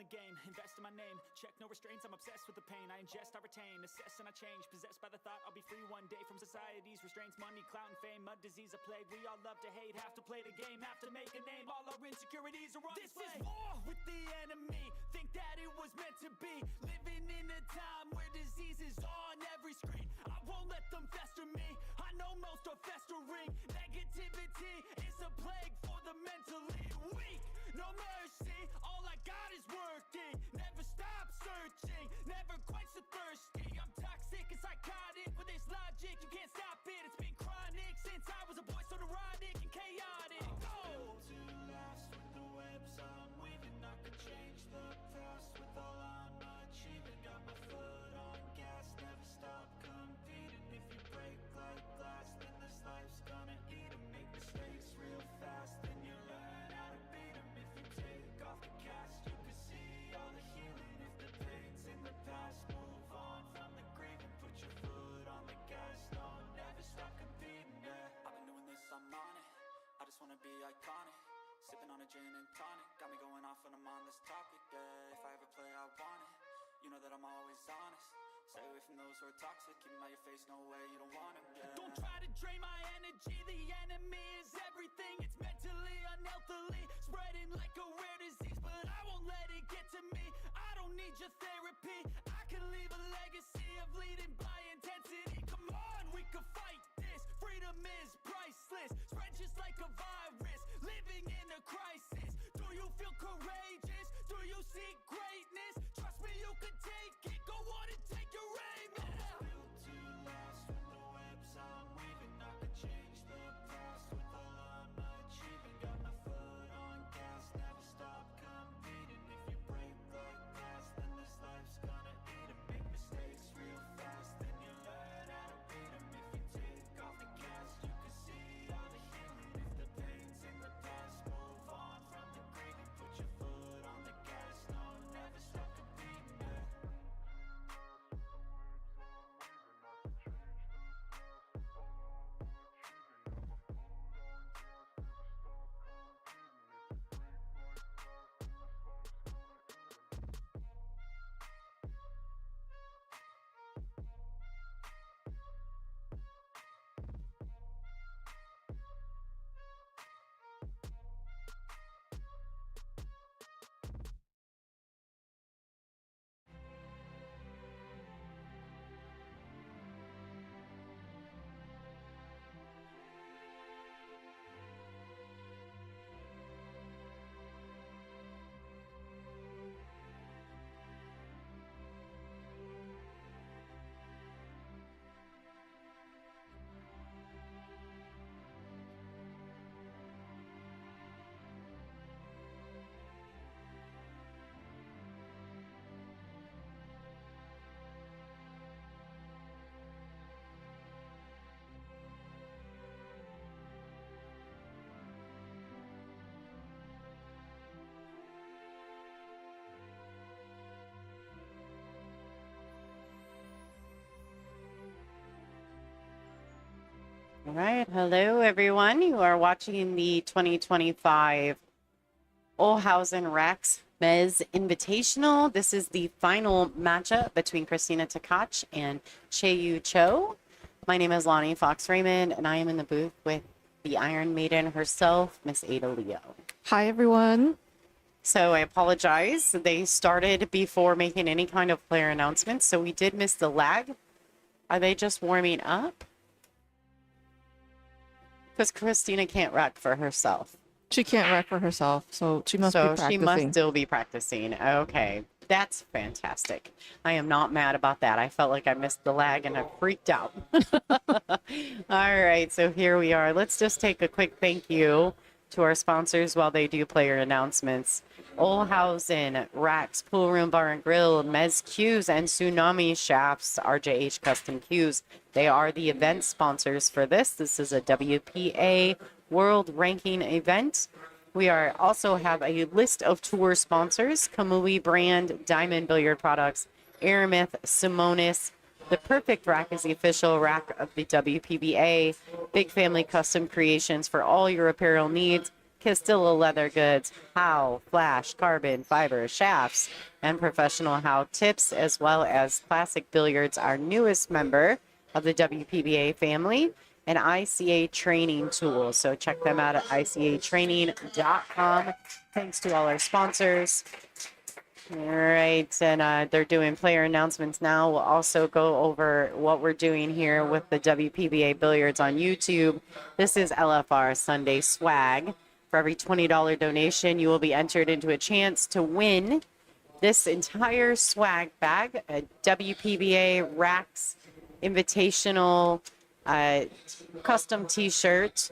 the game, invest in my name. Check no restraints, I'm obsessed with the pain. I ingest, I retain, assess and I change. Possessed by the thought I'll be free one day from society's restraints. Money, clout and fame, mud, disease, a plague. We all love to hate, have to play the game, have to make a name. All our insecurities are on display. This is war with the enemy, think that it was meant to be. Living in a time where disease is on every screen. I won't let them fester me, I know most are festering. Negativity is a plague for the mentally weak. No mercy, all I got is working. Never stop searching, never quench the thirsty. I'm toxic and psychotic, with this logic you can't stop it. It's been chronic since I was a boy, so neurotic and chaotic. I'm built to last with the webs I'm weaving. I could change the past with all I'm achieving. Got my foot on gas, never stop competing. If you break like glass, then this life's gonna eat 'em. Make mistakes real fast, then you learn how to beat 'em. If you take off the cast, you can see all the healing. If the pain's in the past, move on from the grave and put your foot on the gas. No, never stop competing, yeah. I've been doing this, I'm on it. I just wanna be iconic. Sipping on a gin and tonic, got me going off when I'm on this topic, yeah. If I ever play, I want it. You know that I'm always honest. Stay away from those who are toxic. Keep 'em out your face, no way, you don't want 'em, yeah. Don't try to drain my energy. The enemy is everything. It's mentally, unhealthily, spreading like a rare disease. But I won't let it get to me. I don't need your therapy. I can leave a legacy of leading by intensity. Come on, we can fight this. Freedom is priceless. Spread just like a virus. Living in a crisis. Do you feel courageous? Do you seek greatness? Trust me, you can take it. Go on and take your aim. Yeah. I'm built to last with the webs I'm weaving. I could change the past with all I'm achieving. Got my foot on gas, never stop competing. If you break like glass, then this life's gonna eat 'em. Make mistakes real fast, then you learn how to beat 'em. If you take off the cast, you can see all the healing. If the pain's in the past, move on from the grave and put your foot on the gas. No, never stop competing, yeah. All right. Hello, everyone. You are watching the 2025 Olhausen Raxx Mezz Invitational. This is the final matchup between Kristina Tkach and Chieh-Yu Chou. My name is Lonnie Fox Raymond, and I am in the booth with the Iron Maiden herself, Miss Ada Leo. Hi, everyone. So I apologize. They started before making any kind of player announcements, so we did miss the lag. Are they just warming up? Because Kristina can't rack for herself. She can't rack for herself, so she must be practicing. She must still be practicing. Okay, that's fantastic. I am not mad about that. I felt like I missed the lag and I freaked out. All right, so here we are. Let's just take a quick thank you to our sponsors while they do player announcements. Olhausen Raxx Pool Room Bar and Grill, Mezz Cues, and Tsunami Shafts, RJH Custom Cues. They are the event sponsors for this. This is a WPA World Ranking event. We also have a list of tour sponsors: Kamui Brand, Diamond Billiard Products, Aramith, Simonis. The Perfect Rack is the official rack of the WPBA. Big Family Custom Creations for all your apparel needs. Castilla leather goods, How, flash, carbon, fiber, shafts, and professional How tips, as well as Classic Billiards, our newest member of the WPBA family, and ICA training tools. So check them out at icatraining.com. Thanks to all our sponsors. All right, and they're doing player announcements now. We'll also go over what we're doing here with the WPBA Billiards on YouTube. This is LFR Sunday Swag. For every $20 donation, you will be entered into a chance to win this entire swag bag, a WPBA Raxx Invitational custom t-shirt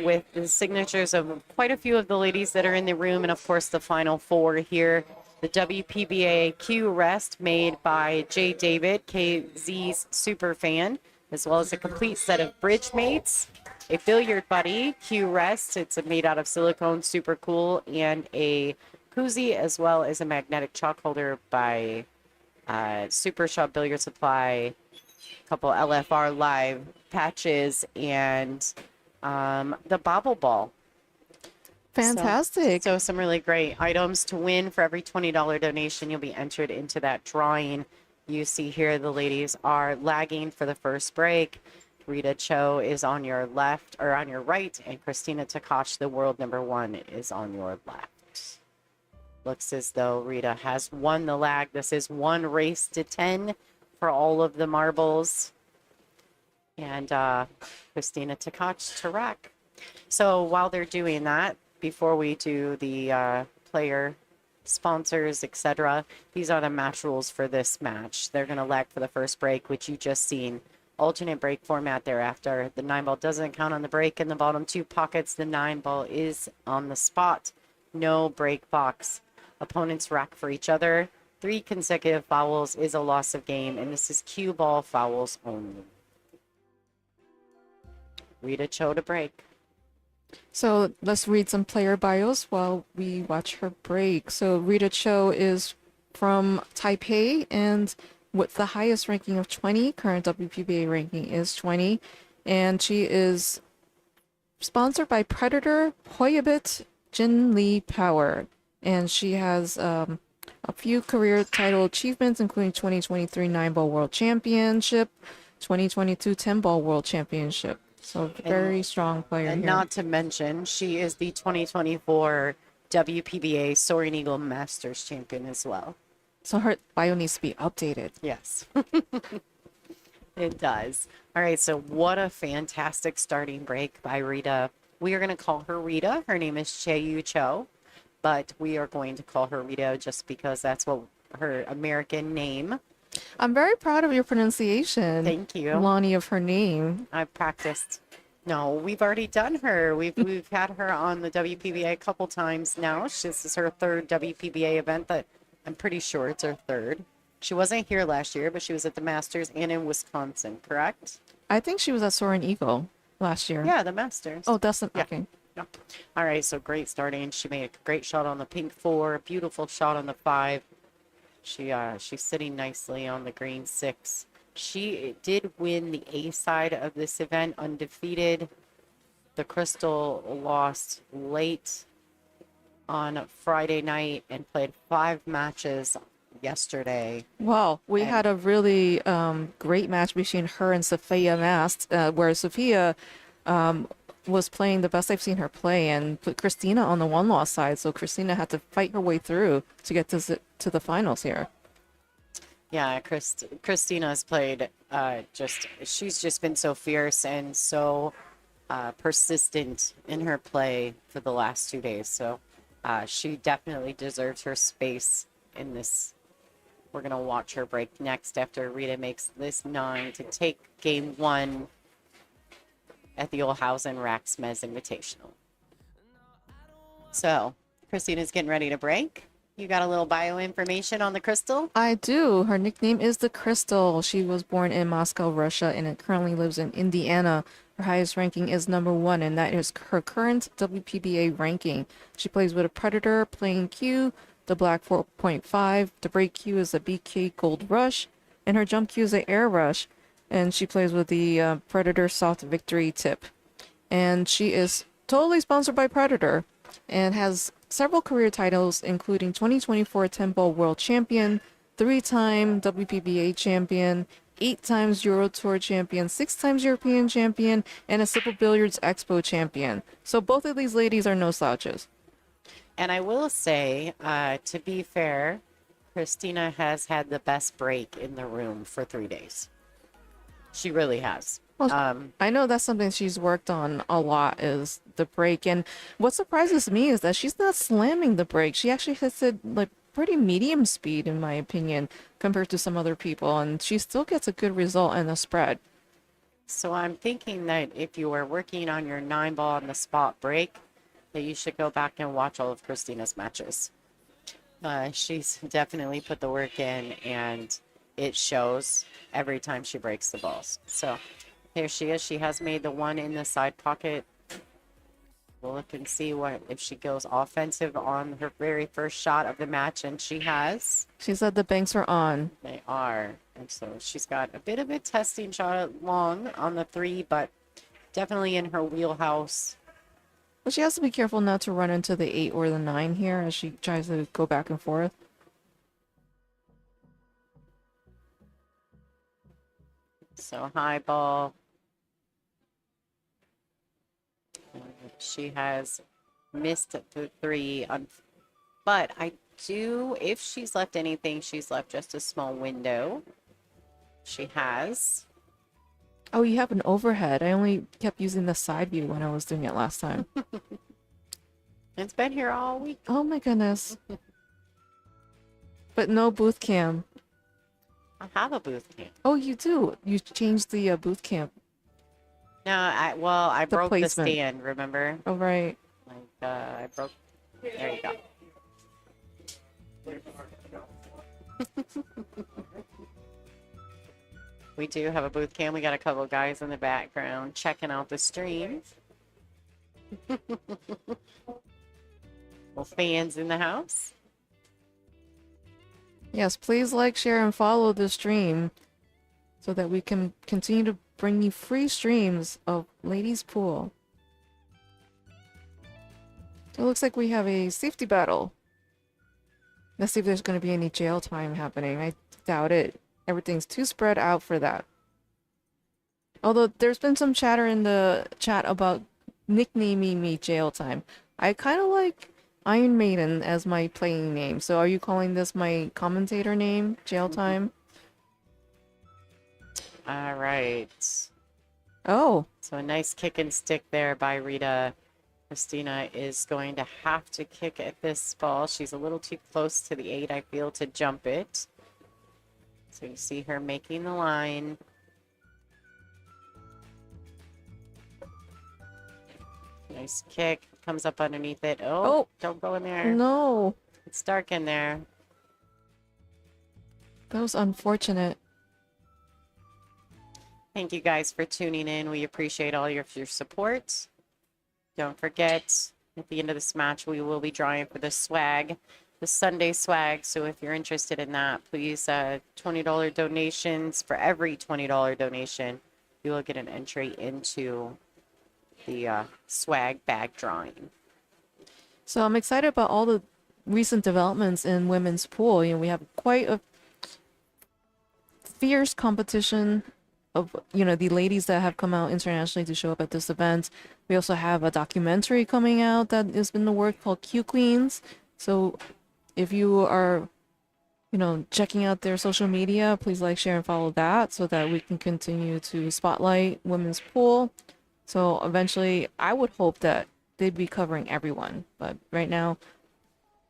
with the signatures of quite a few of the ladies that are in the room, and of course the final four here. The WPBA Q Rest made by J. David, KZ's super fan, as well as a complete set of bridge mates, a billiard buddy Q Rest, it's made out of silicone, super cool, and a koozie, as well as a magnetic chalk holder by Super Shop Billiard Supply, couple LFR Live patches, and the bobble ball. Fantastic. So some really great items to win. For every $20 donation, you'll be entered into that drawing. You see here the ladies are lagging for the first break. Rita Chou is on your left, or on your right, and Kristina Tkach, the world #1, is on your left. Looks as though Rita has won the lag. This is 1 race to 10 for all of the marbles. And Kristina Tkach to rack. So while they're doing that, before we do the player sponsors, etc., these are the match rules for this match. They're going to lag for the first break, which you just seen. Alternate break format thereafter. The 9 ball doesn't count on the break. In the bottom 2 pockets, the 9 ball is on the spot. No break box. Opponents rack for each other. 3 consecutive fouls is a loss of game, and this is cue ball fouls only. Rita Chou to break. So let's read some player bios while we watch her break. So Rita Chou is from Taipei, and with the highest ranking of 20, current WPBA ranking is 20, and she is sponsored by Predator, Hoyabit, Jin Lee Power, and she has a few career title achievements, including 2023 9-ball World Championship, 2022 10-ball World Championship. So very strong player and here. Not to mention, she is the 2024 WPBA Soaring Eagle Masters champion as well. So her bio needs to be updated. Yes, it does. All right, so what a fantastic starting break by Rita. We are going to call her Rita. Her name is Chieh-Yu Chou, but we are going to call her Rita just because that's what her American name. I'm very proud of your pronunciation. Thank you. Lonnie, of her name. I've practiced. No, we've already done her. We've had her on the WPBA a couple times now. This is her 3rd WPBA event. That I'm pretty sure it's her 3rd. She wasn't here last year, but she was at the Masters and in Wisconsin, correct? I think she was at Soaring Eagle last year. Yeah, the Masters. Oh, that's Yeah. okay. Yeah. All right, so great starting. She made a great shot on the pink 4, beautiful shot on the 5. She's sitting nicely on the green 6. She did win the A side of this event undefeated. The Crystal lost late on Friday night and played 5 matches yesterday. Wow, we had a really great match between her and Sophia Mast, where Sophia was playing the best I've seen her play and put Christina on the 1-loss side. So Christina had to fight her way through to get to the finals here. Yeah, Christina's played she's just been so fierce and so persistent in her play for the last 2 days. So she definitely deserves her space in this. We're going to watch her break next after Rita makes this 9 to take game 1 at the Olhausen Raxx Mezz Invitational. So, Christina's getting ready to break. You got a little bio information on the Crystal? I do. Her nickname is the Crystal. She was born in Moscow, Russia, and currently lives in Indiana. Her highest ranking is #1, and that is her current WPBA ranking. She plays with a Predator, playing Q, the Black 4.5. The break Q is a BK Gold Rush, and her jump Q is an Air Rush. And she plays with the Predator Soft Victory tip. And she is totally sponsored by Predator, and has several career titles, including 2024 10 Ball World Champion, 3-time WPBA champion, 8 times Euro Tour champion, 6 times European champion, and a Simple Billiards Expo champion. So both of these ladies are no slouches. And I will say, to be fair, Christina has had the best break in the room for 3 days. She really has. Well, I know that's something she's worked on a lot, is the break. And what surprises me is that she's not slamming the break. She actually hits it like pretty medium speed, in my opinion, compared to some other people. And she still gets a good result in the spread. So I'm thinking that if you are working on your 9-ball on the spot break, that you should go back and watch all of Christina's matches. She's definitely put the work in, and it shows every time she breaks the balls. So here she is. She has made the one in the side pocket. We'll look and see if she goes offensive on her very first shot of the match, and she has. She said the banks are on. They are. And so she's got a bit of a testing shot long on the 3, but definitely in her wheelhouse. But she has to be careful not to run into the 8 or the 9 here as she tries to go back and forth. So high ball. She has missed the 3, but I do, if she's left anything, she's left just a small window. She has. Oh, you have an overhead. I only kept using the side view when I was doing it last time. It's been here all week. Oh my goodness. But no booth cam. I have a booth cam. Oh, you do. You changed the booth cam. No, I The broke placement. the stand, remember? Oh, right. Like, I broke. There you go. We do have a booth cam. We got a couple of guys in the background checking out the stream. Well, fans in the house. Yes, please like, share, and follow the stream so that we can continue to bring you free streams of Ladies Pool. So it looks like we have a safety battle. Let's see if there's going to be any jail time happening. I doubt it. Everything's too spread out for that. Although there's been some chatter in the chat about nicknaming me Jail Time. I kind of like Iron Maiden as my playing name. So are you calling this my commentator name, Jail Time? All right. Oh. So a nice kick and stick there by Rita. Christina is going to have to kick at this ball. She's a little too close to the 8, I feel, to jump it. So you see her making the line. Nice kick. Comes up underneath it. Oh, don't go in there. No. It's dark in there. That was unfortunate. Thank you guys for tuning in. We appreciate all your support. Don't forget, at the end of this match, we will be drawing for the swag, the Sunday swag. So if you're interested in that, please, $20 donations. For every $20 donation, you will get an entry into the swag bag drawing. So I'm excited about all the recent developments in women's pool. You know, we have quite a fierce competition of, you know, the ladies that have come out internationally to show up at this event. We also have a documentary coming out that is in the work called Q Queens. So if you are, you know, checking out their social media, please like, share, and follow that so that we can continue to spotlight women's pool. So eventually, I would hope that they'd be covering everyone. But right now,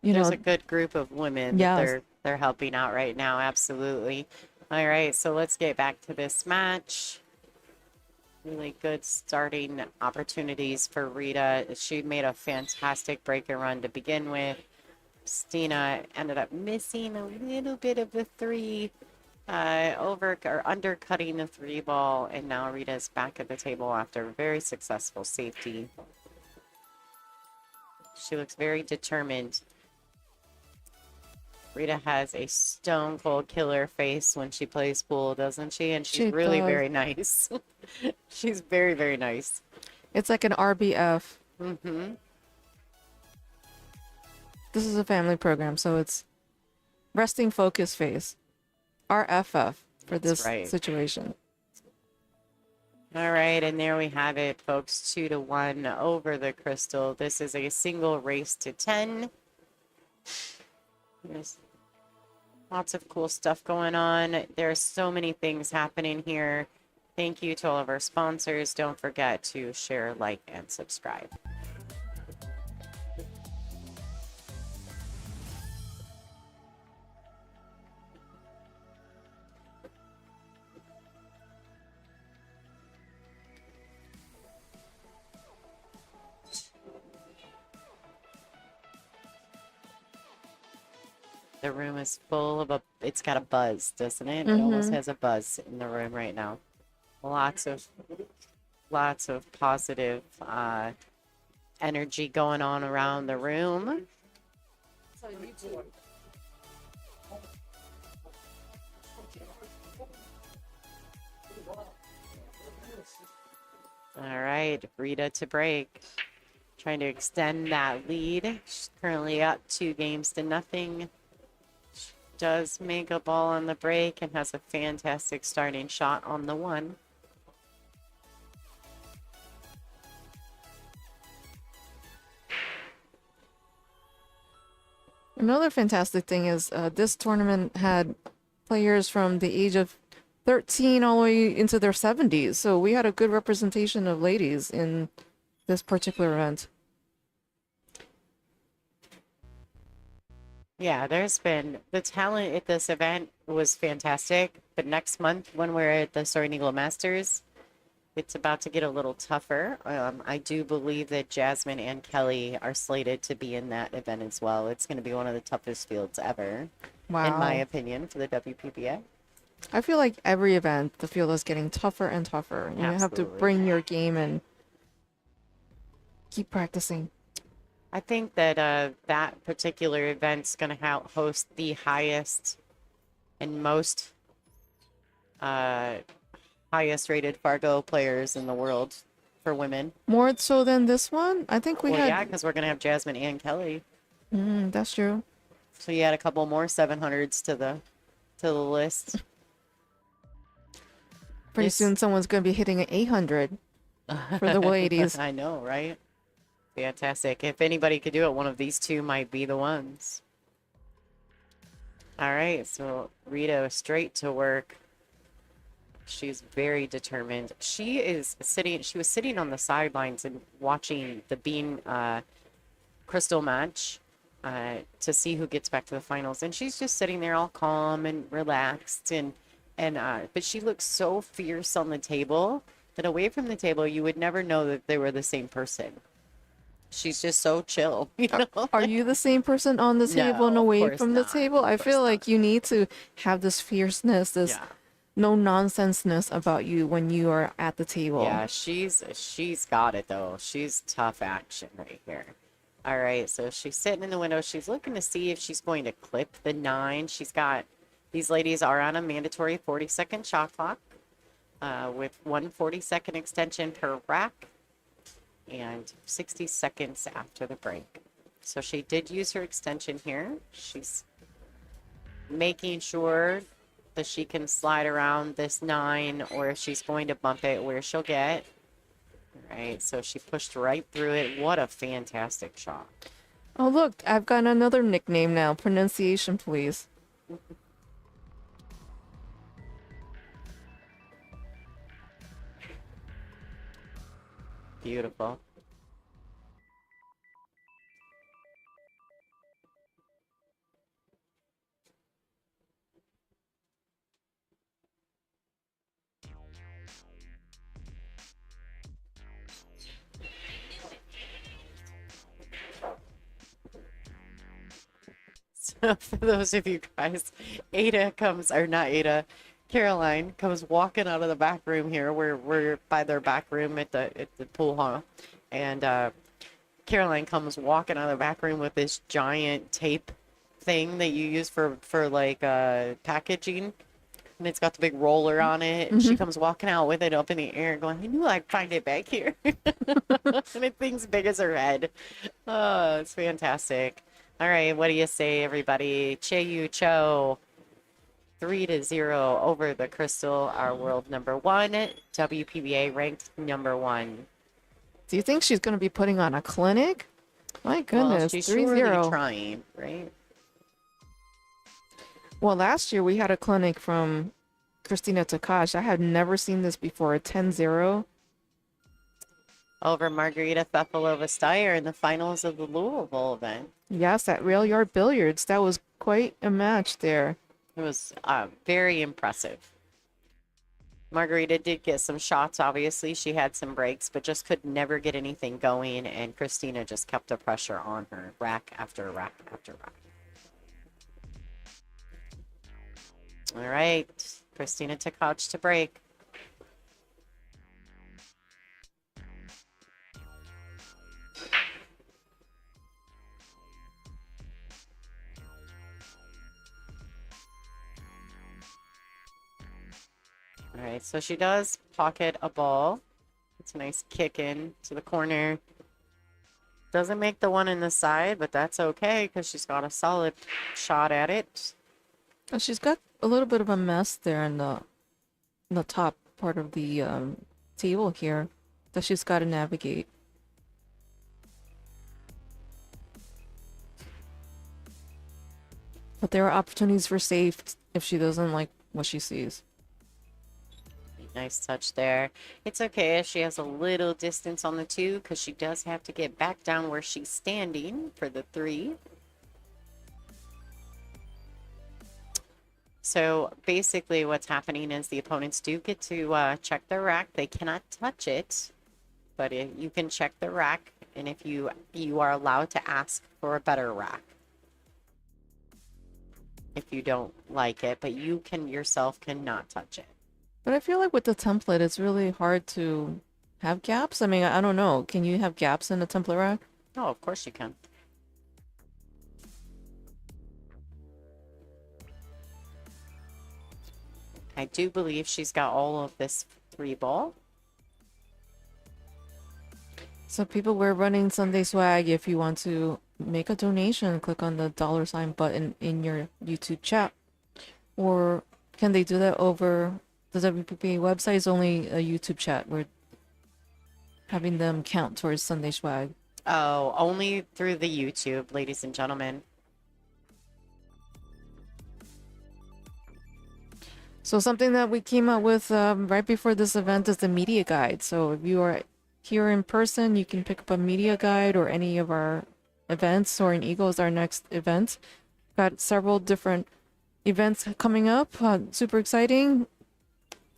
you know, there's a good group of women that they're helping out right now. Absolutely. All right, so let's get back to this match. Really good starting opportunities for Rita. She made a fantastic break and run to begin with. Christina ended up missing a little bit of the 3, undercutting the 3 ball, and now Rita's back at the table after a very successful safety. She looks very determined. Rita has a stone cold killer face when she plays pool, doesn't she? And she's really very nice. She's very, very nice. It's like an RBF Mm-hmm. This is a family program, so it's resting focus phase. RFF for That's this right. situation. All right, and there we have it, folks. 2-1 over the crystal. This is a single race to 10. There's lots of cool stuff going on. There are so many things happening here. Thank you to all of our sponsors. Don't forget to share, like, and subscribe. The room is full of it's got a buzz, doesn't it? It almost has a buzz in the room right now. Lots of positive energy going on around the room. All right, Rita to break. Trying to extend that lead. She's currently up 2-0. She does make a ball on the break and has a fantastic starting shot on the 1. Another fantastic thing is this tournament had players from the age of 13 all the way into their 70s. So we had a good representation of ladies in this particular event. Yeah, there's been the talent at this event was fantastic. But next month, when we're at the Soaring Eagle Masters, it's about to get a little tougher. I do believe that Jasmine and Kelly are slated to be in that event as well. It's going to be one of the toughest fields ever, in my opinion, for the WPBA. I feel like every event, the field is getting tougher and tougher. You have to bring your game and keep practicing. I think that that particular event's going to host the highest and most highest rated Fargo players in the world for women. More so than this one? I think we had... Yeah, because we're going to have Jasmine and Kelly. That's true. So you add a couple more 700s to the list. Pretty soon someone's going to be hitting an 800 for the ladies. I know, right? Fantastic. If anybody could do it, one of these two might be the ones. All right, so Rita straight to work. She's very determined. She was sitting on the sidelines and watching the Bean Crystal match to see who gets back to the finals. And she's just sitting there all calm and relaxed. But she looks so fierce on the table that away from the table, you would never know that they were the same person. She's just so chill, you know? Are you the same person on the table and away from the table? I feel like you need to have this fierceness, this no nonsenseness about you when you are at the table. Yeah, she's got it though. She's tough action right here. All right, so she's sitting in the window. She's looking to see if she's going to clip the 9. These ladies are on a mandatory 40-second shot clock with 1 40-second extension per rack and 60 seconds after the break. So she did use her extension here. She's making sure that she can slide around this 9, or if she's going to bump it, where she'll get. All right, so she pushed right through it. What a fantastic shot. Oh, look, I've got another nickname now. Pronunciation, please. Beautiful. So for those of you guys, Caroline comes walking out of the back room here. We're by their back room at the pool hall. And Caroline comes walking out of the back room with this giant tape thing that you use for like packaging. And it's got the big roller on it. And she comes walking out with it up in the air going, I knew I'd find it back here. And it thing's big as her head. Oh, it's fantastic. All right, what do you say, everybody? Chieh-Yu Chou, 3-0 over the Crystal, our world number 1, WPBA ranked number 1. Do you think she's going to be putting on a clinic? My goodness, Well, she's 3-0. surely trying, right? Well, last year we had a clinic from Kristina Tkach. I had never seen this before, a 10-0. Over Margarita Fefilova-Steyer in the finals of the Louisville event. Yes, at Rail Yard Billiards. That was quite a match there. It was very impressive. Margarita did get some shots, obviously. She had some breaks, but just could never get anything going, and Christina just kept the pressure on her, rack after rack after rack. All right, Kristina Tkach to break. All right, so she does pocket a ball. It's a nice kick in to the corner. Doesn't make the one in the side, but that's okay because she's got a solid shot at it. Oh, she's got a little bit of a mess there in the top part of the table here that she's got to navigate. But there are opportunities for safe if she doesn't like what she sees. Nice touch there. It's okay if she has a little distance on the 2 because she does have to get back down where she's standing for the 3. So basically what's happening is the opponents do get to check their rack. They cannot touch it, but you can check the rack, and if you are allowed to ask for a better rack if you don't like it, but you can yourself cannot touch it. But I feel like with the template, it's really hard to have gaps. I mean, I don't know. Can you have gaps in a template rack? Oh, of course you can. I do believe she's got all of this 3 ball. So people, we're running Sunday Swag. If you want to make a donation, click on the $ button in your YouTube chat. Or can they do that over the WPBA website? Is only a YouTube chat. We're having them count towards Sunday Swag. Oh, only through the YouTube, ladies and gentlemen. So something that we came up with right before this event is the media guide. So if you are here in person, you can pick up a media guide or any of our events. Soaring Eagle is our next event. Got several different events coming up. Super exciting.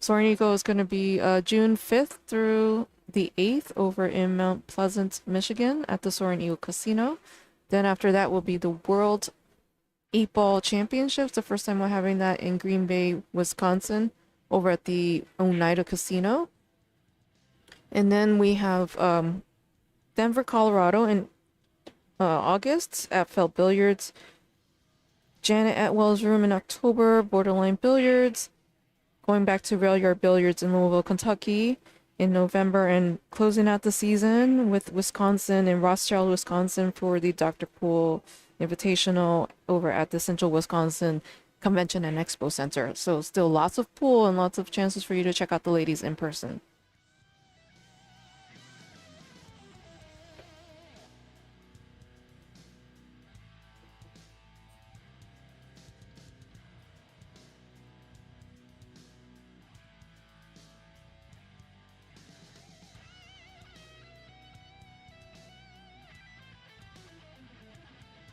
Soaring Eagle is going to be June 5th through the 8th over in Mount Pleasant, Michigan at the Soaring Eagle Casino. Then after that will be the World 8-Ball Championships. The first time we're having that in Green Bay, Wisconsin over at the Oneida Casino. And then we have Denver, Colorado in August at Felt Billiards. Janet Atwell's room in October, Borderline Billiards. Going back to Rail Yard Billiards in Louisville, Kentucky in November, and closing out the season with Wisconsin and Rothschild, Wisconsin for the Dr. Pool Invitational over at the Central Wisconsin Convention and Expo Center. So still lots of pool and lots of chances for you to check out the ladies in person.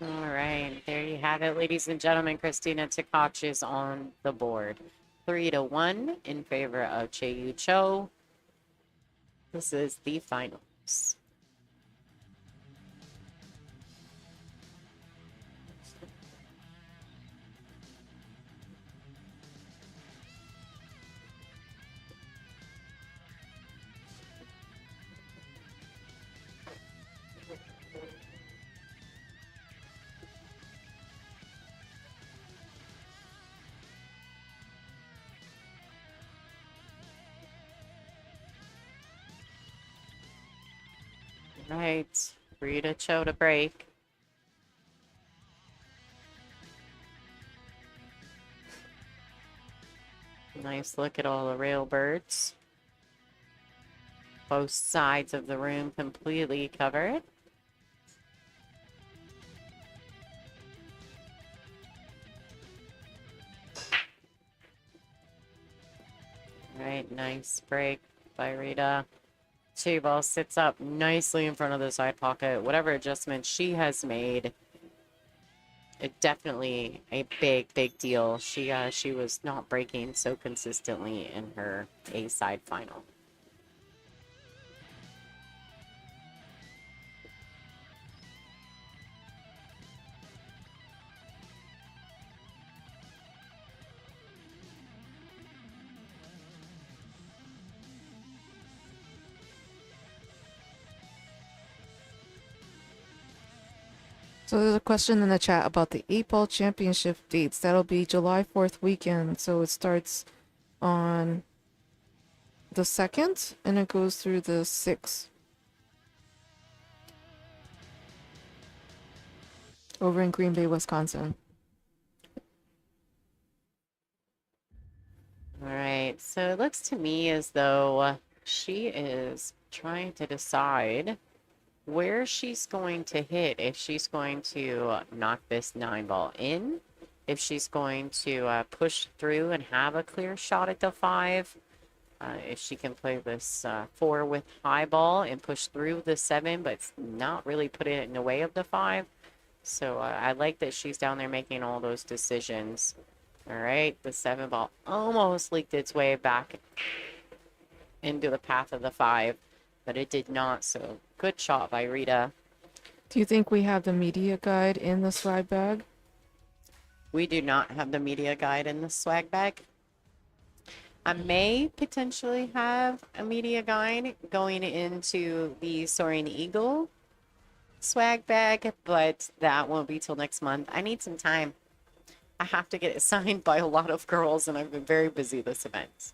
All right, there you have it, ladies and gentlemen. Kristina Tkach is on the board, 3-1 in favor of Chieh-Yu Chou. This is the finals. Right. Rita Chou to break. Nice look at all the railbirds. Both sides of the room completely covered. Right, nice break by Rita. Two ball sits up nicely in front of the side pocket. Whatever adjustment she has made, it definitely a big deal. She was not breaking so consistently in her A side final. So there's a question in the chat about the 8-ball championship dates. That'll be July 4th weekend. So it starts on the 2nd and it goes through the 6th. Over in Green Bay, Wisconsin. All right, so it looks to me as though she is trying to decide where she's going to hit, if she's going to knock this 9-ball in, if she's going to push through and have a clear shot at the 5, if she can play this 4 with high ball and push through the 7, but not really put it in the way of the 5. So I like that she's down there making all those decisions. All right, the 7-ball almost leaked its way back into the path of the 5, but it did not. So good shot by Rita. Do you think we have the media guide in the swag bag? We do not have the media guide in the swag bag. I may potentially have a media guide going into the Soaring Eagle swag bag, but that won't be till next month. I need some time. I have to get it signed by a lot of girls, and I've been very busy this event.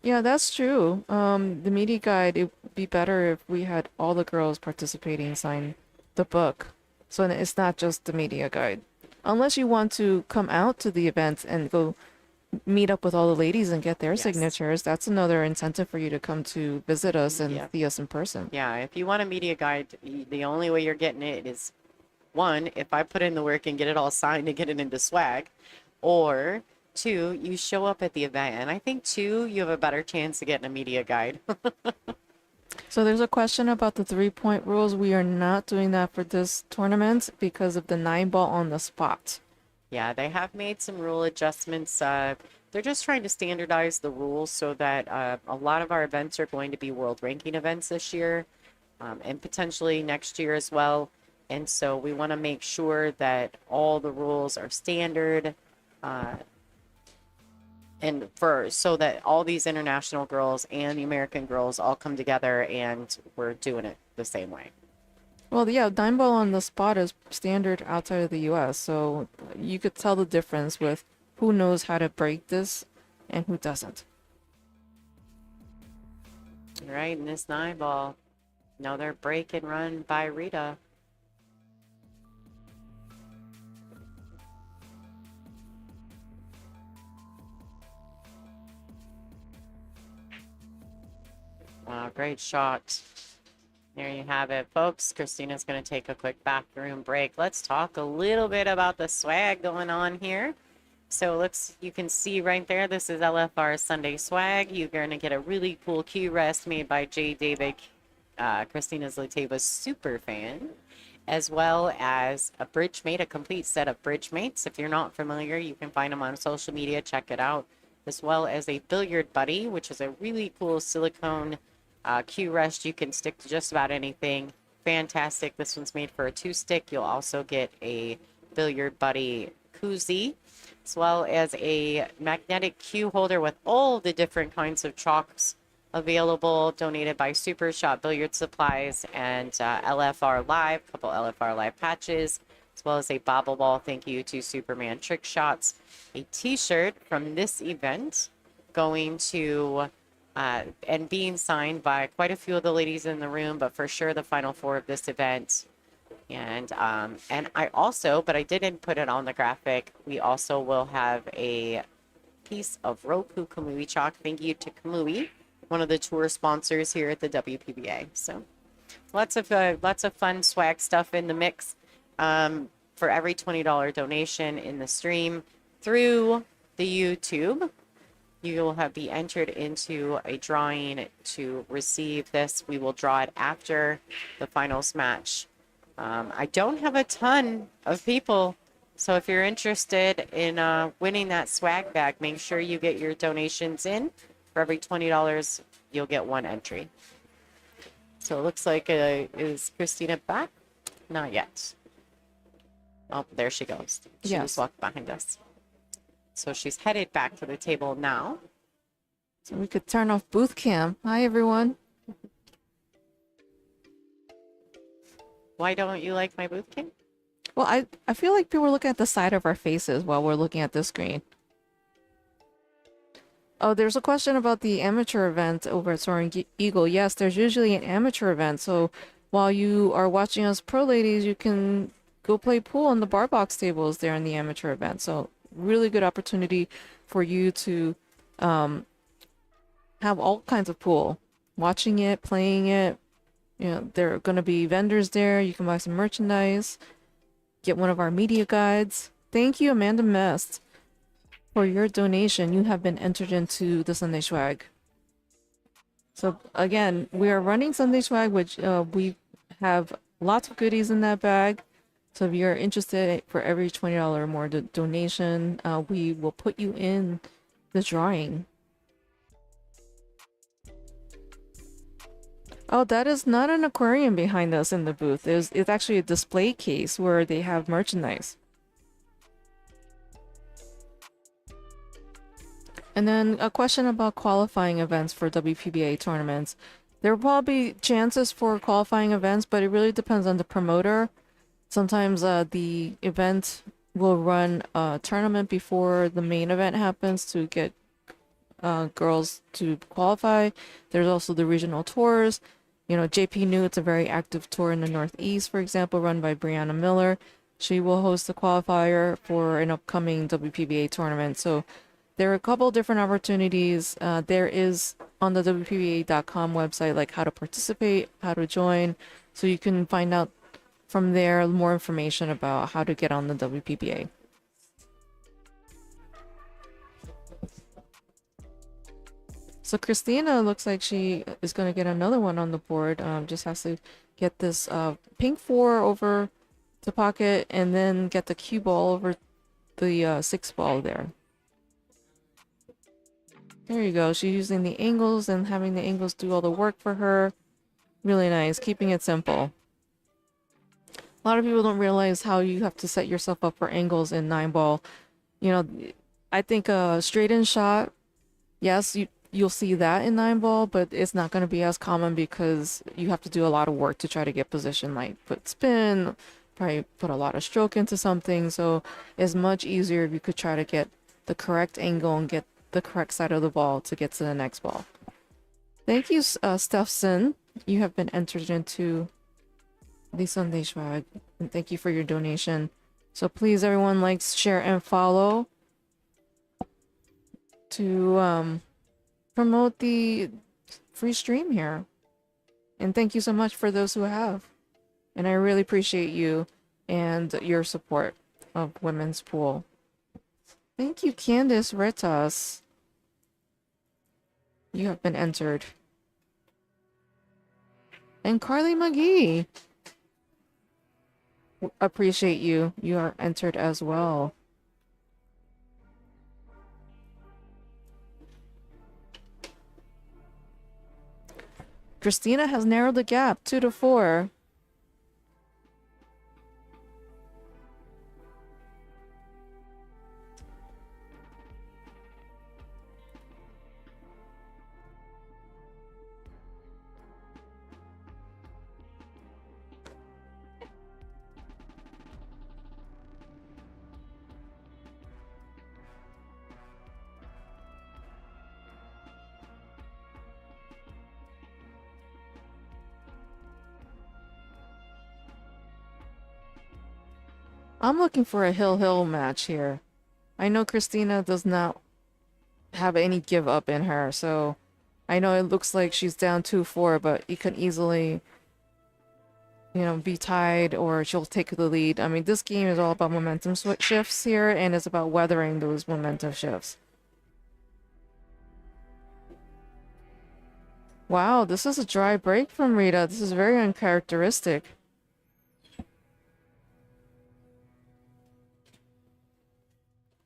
Yeah, that's true. The media guide, it would be better if we had all the girls participating sign the book. So it's not just the media guide. Unless you want to come out to the event and go meet up with all the ladies and get their signatures, that's another incentive for you to come to visit us and see us in person. Yeah, if you want a media guide, the only way you're getting it is, one, if I put in the work and get it all signed and get it into swag, or 2, you show up at the event. And I think 2, you have a better chance of getting a media guide. So there's a question about the 3-point rules. We are not doing that for this tournament because of the 9-ball on the spot. Yeah, they have made some rule adjustments. They're just trying to standardize the rules so that a lot of our events are going to be world ranking events this year, and potentially next year as well. And so we want to make sure that all the rules are standard, and so that all these international girls and the American girls all come together and we're doing it the same way. Well, yeah, 9-ball on the spot is standard outside of the US, so you could tell the difference with who knows how to break this and who doesn't. All right, and this 9-ball, another break and run by Rita. Wow, great shot. There you have it, folks. Christina's going to take a quick bathroom break. Let's talk a little bit about the swag going on here. So you can see right there, this is LFR Sunday swag. You're going to get a really cool cue rest made by J. David, Christina's Lateva's super fan, as well as a bridge mate, a complete set of bridge mates. If you're not familiar, you can find them on social media. Check it out. As well as a billiard buddy, which is a really cool silicone cue rest. You can stick to just about anything. Fantastic. This one's made for a 2-stick. You'll also get a billiard buddy koozie, as well as a magnetic cue holder with all the different kinds of chalks available, donated by Super Shot Billiard Supplies and LFR Live, a couple LFR Live patches, as well as a bobble ball. Thank you to Superman Trick Shots. A t-shirt from this event going to and being signed by quite a few of the ladies in the room, but for sure the final four of this event. And I also, but I didn't put it on the graphic, we also will have a piece of Roku Kamui chalk. Thank you to Kamui, one of the tour sponsors here at the WPBA. So lots of fun swag stuff in the mix. For every $20 donation in the stream through the YouTube, you will be entered into a drawing to receive this. We will draw it after the finals match. I don't have a ton of people, so if you're interested in winning that swag bag, make sure you get your donations in. For every $20, you'll get one entry. So it looks like, is Kristina back? Not yet. Oh, there she goes. She just walked behind us. So she's headed back to the table now. So we could turn off booth cam. Hi, everyone. Why don't you like my booth cam? Well, I feel like people are looking at the side of our faces while we're looking at the screen. Oh, there's a question about the amateur event over at Soaring Eagle. Yes, there's usually an amateur event. So while you are watching us pro ladies, you can go play pool on the bar box tables there in the amateur event. So really good opportunity for you to have all kinds of pool. Watching it, playing it. You know, there are going to be vendors there. You can buy some merchandise. Get one of our media guides. Thank you, Amanda Mest, for your donation. You have been entered into the Sunday Swag. So again, we are running Sunday Swag, which we have lots of goodies in that bag. So if you're interested, for every $20 or more donation, we will put you in the drawing. Oh, that is not an aquarium behind us in the booth. It's actually a display case where they have merchandise. And then a question about qualifying events for WPBA tournaments. There will probably be chances for qualifying events, but it really depends on the promoter. Sometimes the event will run a tournament before the main event happens to get girls to qualify. There's also the regional tours. You know, JP New, it's a very active tour in the Northeast, for example, run by Brianna Miller. She will host the qualifier for an upcoming WPBA tournament. So there are a couple different opportunities. There is on the WPBA.com website, like how to participate, how to join. So you can find out from there more information about how to get on the WPBA. So Christina looks like she is going to get another one on the board. Just has to get this pink 4 over the pocket and then get the cue ball over the 6 ball there. There you go. She's using the angles and having the angles do all the work for her. Really nice. Keeping it simple. A lot of people don't realize how you have to set yourself up for angles in 9-ball. You know, I think a straight-in shot, yes, you'll see that in 9-ball, but it's not going to be as common because you have to do a lot of work to try to get position, like put spin, probably put a lot of stroke into something. So it's much easier if you could try to get the correct angle and get the correct side of the ball to get to the next ball. Thank you, Stephson. You have been entered into the Sunday Swag, and thank you for your donation. So please, everyone, like, share, and follow to promote the free stream here. And thank you so much for those who have. And I really appreciate you and your support of women's pool. Thank you, Candice Ritas. You have been entered. And Carly McGee. Appreciate you. You are entered as well. Christina has narrowed the gap 2-4. I'm looking for a hill match here. I know Christina does not have any give up in her, so I know it looks like she's down 2-4, but it could easily, you know, be tied or she'll take the lead. I mean, this game is all about momentum shifts here, and it's about weathering those momentum shifts. Wow, this is a dry break from Rita. This is very uncharacteristic.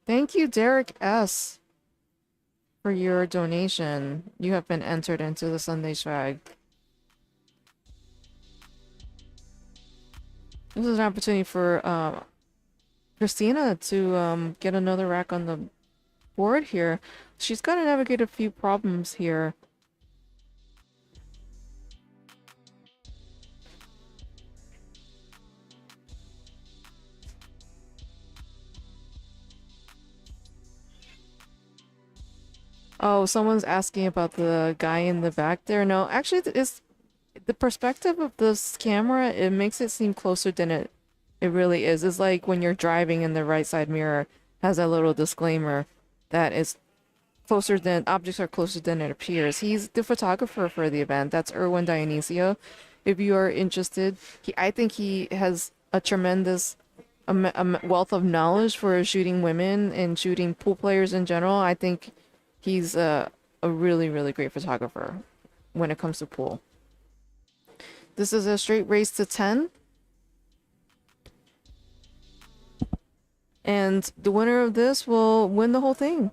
Thank you, Derek S., for your donation. You have been entered into the Sunday Swag. This is an opportunity for Christina to get another rack on the board here. She's got to navigate a few problems here. Oh, someone's asking about the guy in the back there. No, actually, it's the perspective of this camera. It makes it seem closer than it really is. It's like when you're driving and the right side mirror has a little disclaimer that is closer than objects are closer than it appears. He's the photographer for the event. That's Erwin Dionisio. If you are interested, I think he has a tremendous wealth of knowledge for shooting women and shooting pool players in general. I think he's a really, really great photographer when it comes to pool. This is a straight race to 10. And the winner of this will win the whole thing.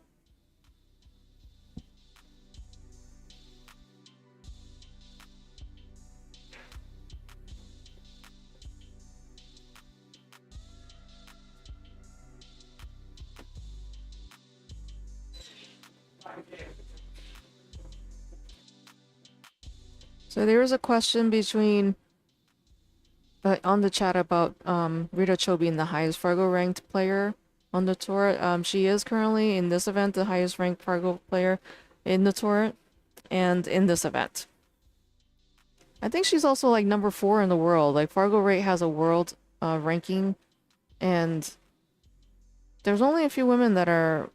So there was a question between on the chat about Rita Chou being the highest Fargo ranked player on the tour. She is currently in this event the highest ranked Fargo player in the tour and in this event. I think she's also like number 4 in the world. Like Fargo Rate has a world ranking, and there's only a few women that are,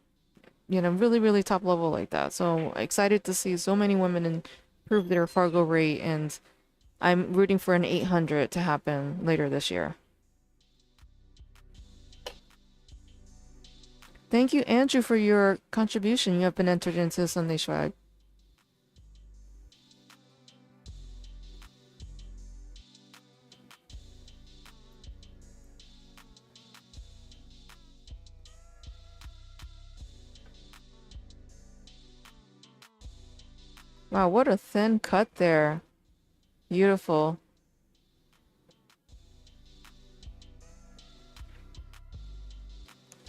you know, really, really top level like that. So excited to see so many women improve their Fargo Rate, and I'm rooting for an 800 to happen later this year. Thank you, Andrew, for your contribution. You have been entered into the Sunday Swag. Wow, what a thin cut there. Beautiful.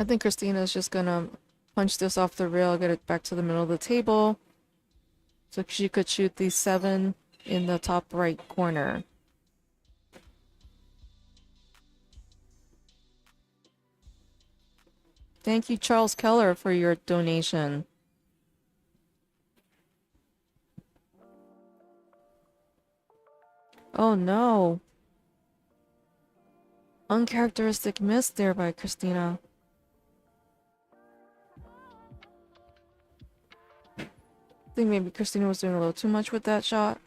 I think Christina is just gonna punch this off the rail, get it back to the middle of the table. So she could shoot the 7 in the top right corner. Thank you, Charles Keller, for your donation. Oh no. Uncharacteristic miss there by Christina. I think maybe Christina was doing a little too much with that shot.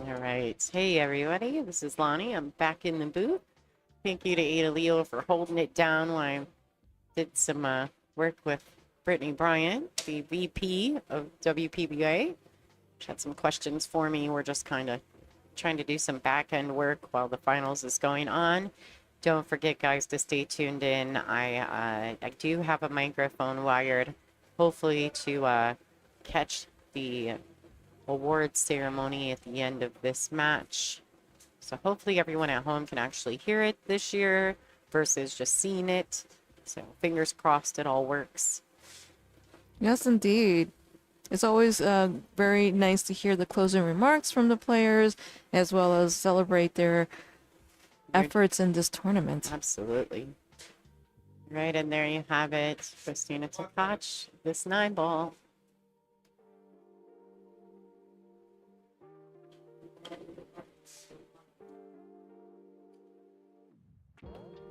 All right. Hey, everybody. This is Lonnie. I'm back in the booth. Thank you to Ada Leo for holding it down while I did some work with Brittany Bryant, the VP of WPBA. She had some questions for me. We're just kind of trying to do some back-end work while the finals is going on. Don't forget, guys, to stay tuned in. I do have a microphone wired, hopefully to catch the awards ceremony at the end of this match. So hopefully everyone at home can actually hear it this year versus just seeing it. So fingers crossed it all works. Yes, indeed. It's always very nice to hear the closing remarks from the players, as well as celebrate their efforts in this tournament. Absolutely. Right, and there you have it. Kristina Tkach, this 9-ball.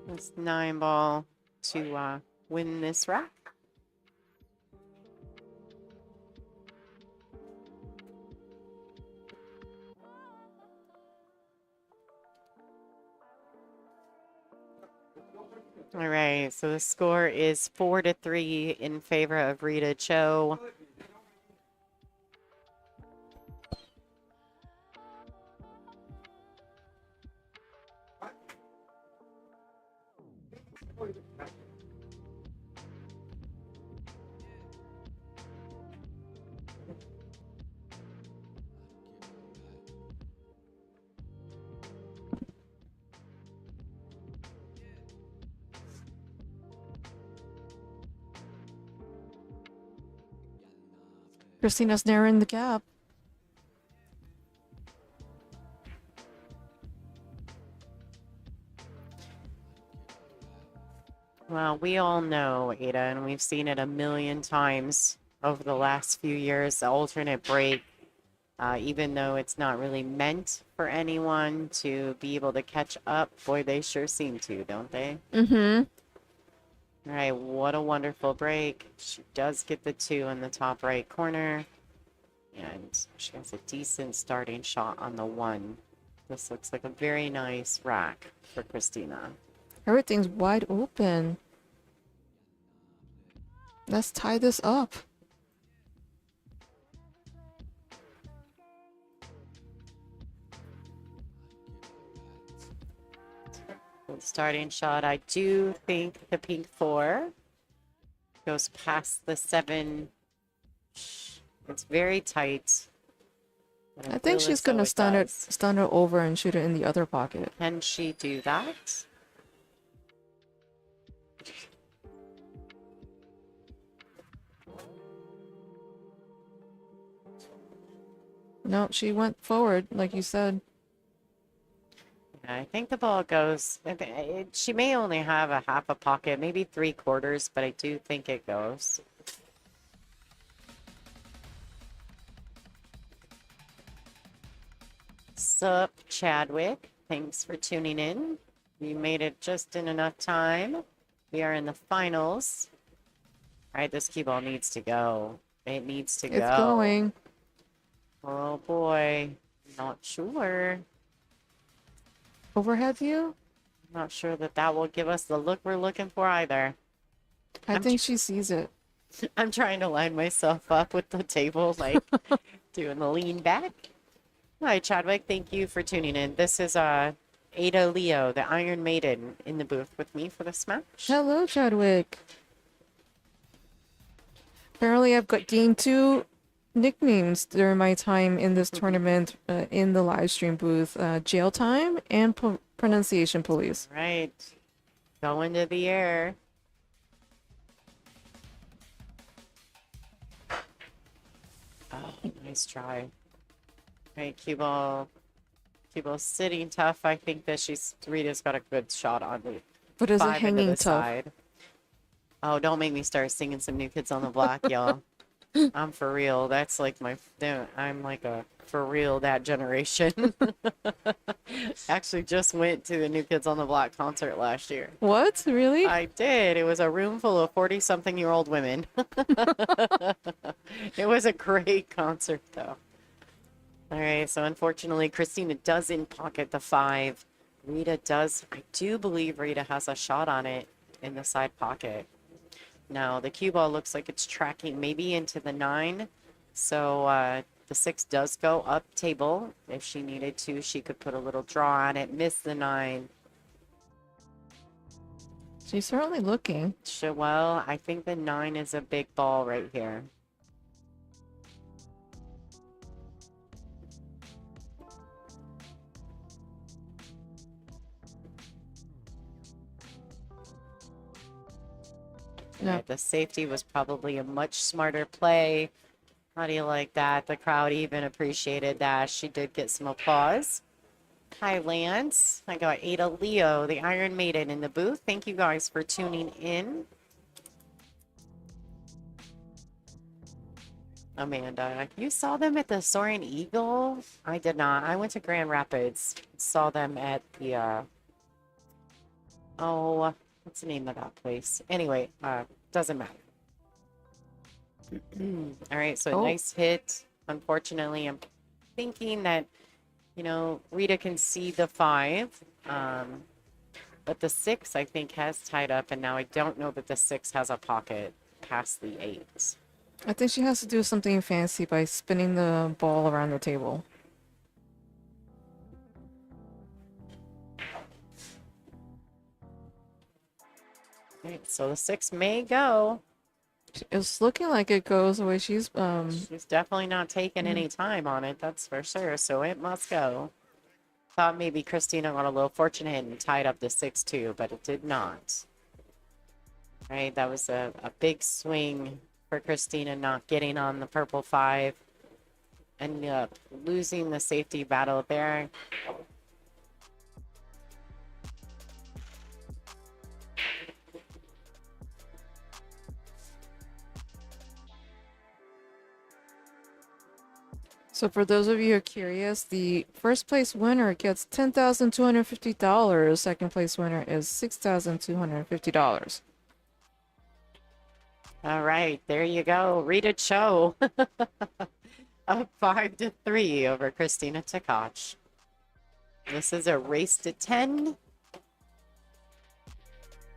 This 9-ball to win this rack. All right, so the score is 4-3 in favor of Rita Chou. Christina's narrowing the gap. Well, we all know, Ada, and we've seen it a million times over the last few years, the alternate break, even though it's not really meant for anyone to be able to catch up, boy, they sure seem to, don't they? Mm-hmm. All right, what a wonderful break. She does get the 2 in the top right corner, and she has a decent starting shot on the 1. This looks like a very nice rack for Christina. Everything's wide open. Let's tie this up. Starting shot, I do think the pink 4 goes past the 7. It's very tight. But I think feel she's as though gonna it does. stun her over and shoot it in the other pocket. Can she do that? No, she went forward, like you said. I think the ball goes. She may only have a half a pocket, maybe 3/4, but I do think it goes. Sup, Chadwick. Thanks for tuning in. You made it just in enough time. We are in the finals. All right, this cue ball needs to go. It needs to go. It's going. Oh boy, not sure. Overhead view? Not sure that that will give us the look we're looking for either. I think she sees it. I'm trying to line myself up with the table, like doing the lean back. Hi, Chadwick. Thank you for tuning in. This is Ada Leo, the Iron Maiden, in the booth with me for the smash. Hello, Chadwick. Apparently, I've gained 2 nicknames during my time in this tournament in the live stream booth: Jail Time and Pronunciation Police. Right. Go into the air. Oh, nice try. Right, cue ball. Cue ball sitting tough. I think that Rita's got a good shot on the But is it 5 into hanging the tough? side. Oh, don't make me start singing some New Kids on the Block, y'all. I'm for real. That's like I'm like a for real that generation. Actually just went to the New Kids on the Block concert last year. What? Really? I did. It was a room full of 40-something-year-old women. It was a great concert, though. All right, so unfortunately, Christina doesn't pocket the 5. Rita does. I do believe Rita has a shot on it in the side pocket. Now, the cue ball looks like it's tracking maybe into the 9. So the 6 does go up table. If she needed to, she could put a little draw on it, miss the 9. She's certainly looking. Well, I think the 9 is a big ball right here. Yeah. Right, the safety was probably a much smarter play. How do you like that? The crowd even appreciated that. She did get some applause. Hi, Lance. I got Ada Leo, the Iron Maiden, in the booth. Thank you guys for tuning in. Amanda, you saw them at the Soaring Eagle? I did not. I went to Grand Rapids. Saw them at the, oh, what's the name of that place? Anyway, doesn't matter. All right, so a nice hit. Unfortunately, I'm thinking that, you know, Rita can see the 5. But the 6, I think, has tied up, and now I don't know that the 6 has a pocket past the 8. I think she has to do something fancy by spinning the ball around the table. Right, so the 6 may go. It's looking like it goes the way she's She's definitely not taking any time on it, that's for sure. So it must go. Thought maybe Christina got a little fortunate and tied up the 6 too, but it did not. Right, that was a big swing for Christina, not getting on the purple 5. Ended up losing the safety battle there. So for those of you who are curious, the first place winner gets $10,250. Second place winner is $6,250. All right, there you go. Rita Chou up 5-3 over Kristina Tkach. This is a race to 10.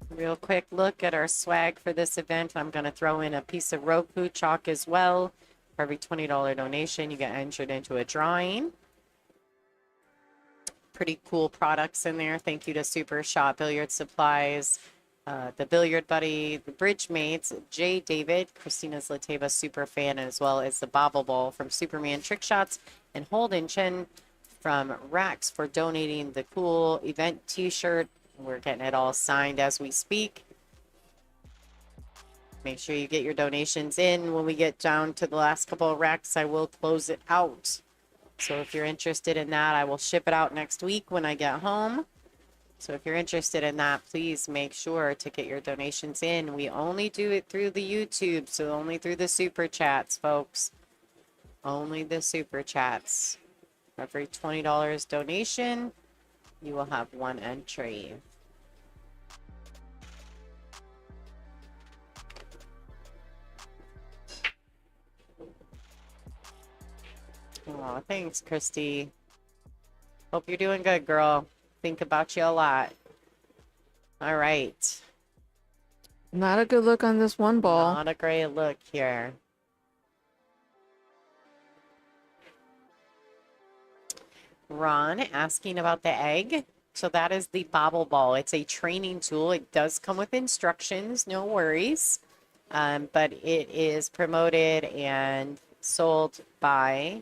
Real quick look at our swag for this event. I'm going to throw in a piece of Roku chalk as well. For every $20 donation, you get entered into a drawing. Pretty cool products in there. Thank you to Super Shot Billiard Supplies, the Billiard Buddy, the Bridge Mates, Jay David, Christina's Lateva super fan, as well as the Bobble Ball from Superman Trick Shots, and Holden Chen from Raxx for donating the cool event t-shirt. We're getting it all signed as we speak. Make sure you get your donations in. When we get down to the last couple of racks, I will close it out. So if you're interested in that, I will ship it out next week when I get home. So if you're interested in that, please make sure to get your donations in. We only do it through the YouTube, so only through the super chats, folks. Only the super chats. For every $20 donation, you will have 1 entry. Oh, thanks, Christy. Hope you're doing good, girl. Think about you a lot. All right. Not a good look on this one ball. Not a great look here. Ron asking about the egg. So that is the bobble ball. It's a training tool. It does come with instructions, no worries. But it is promoted and sold by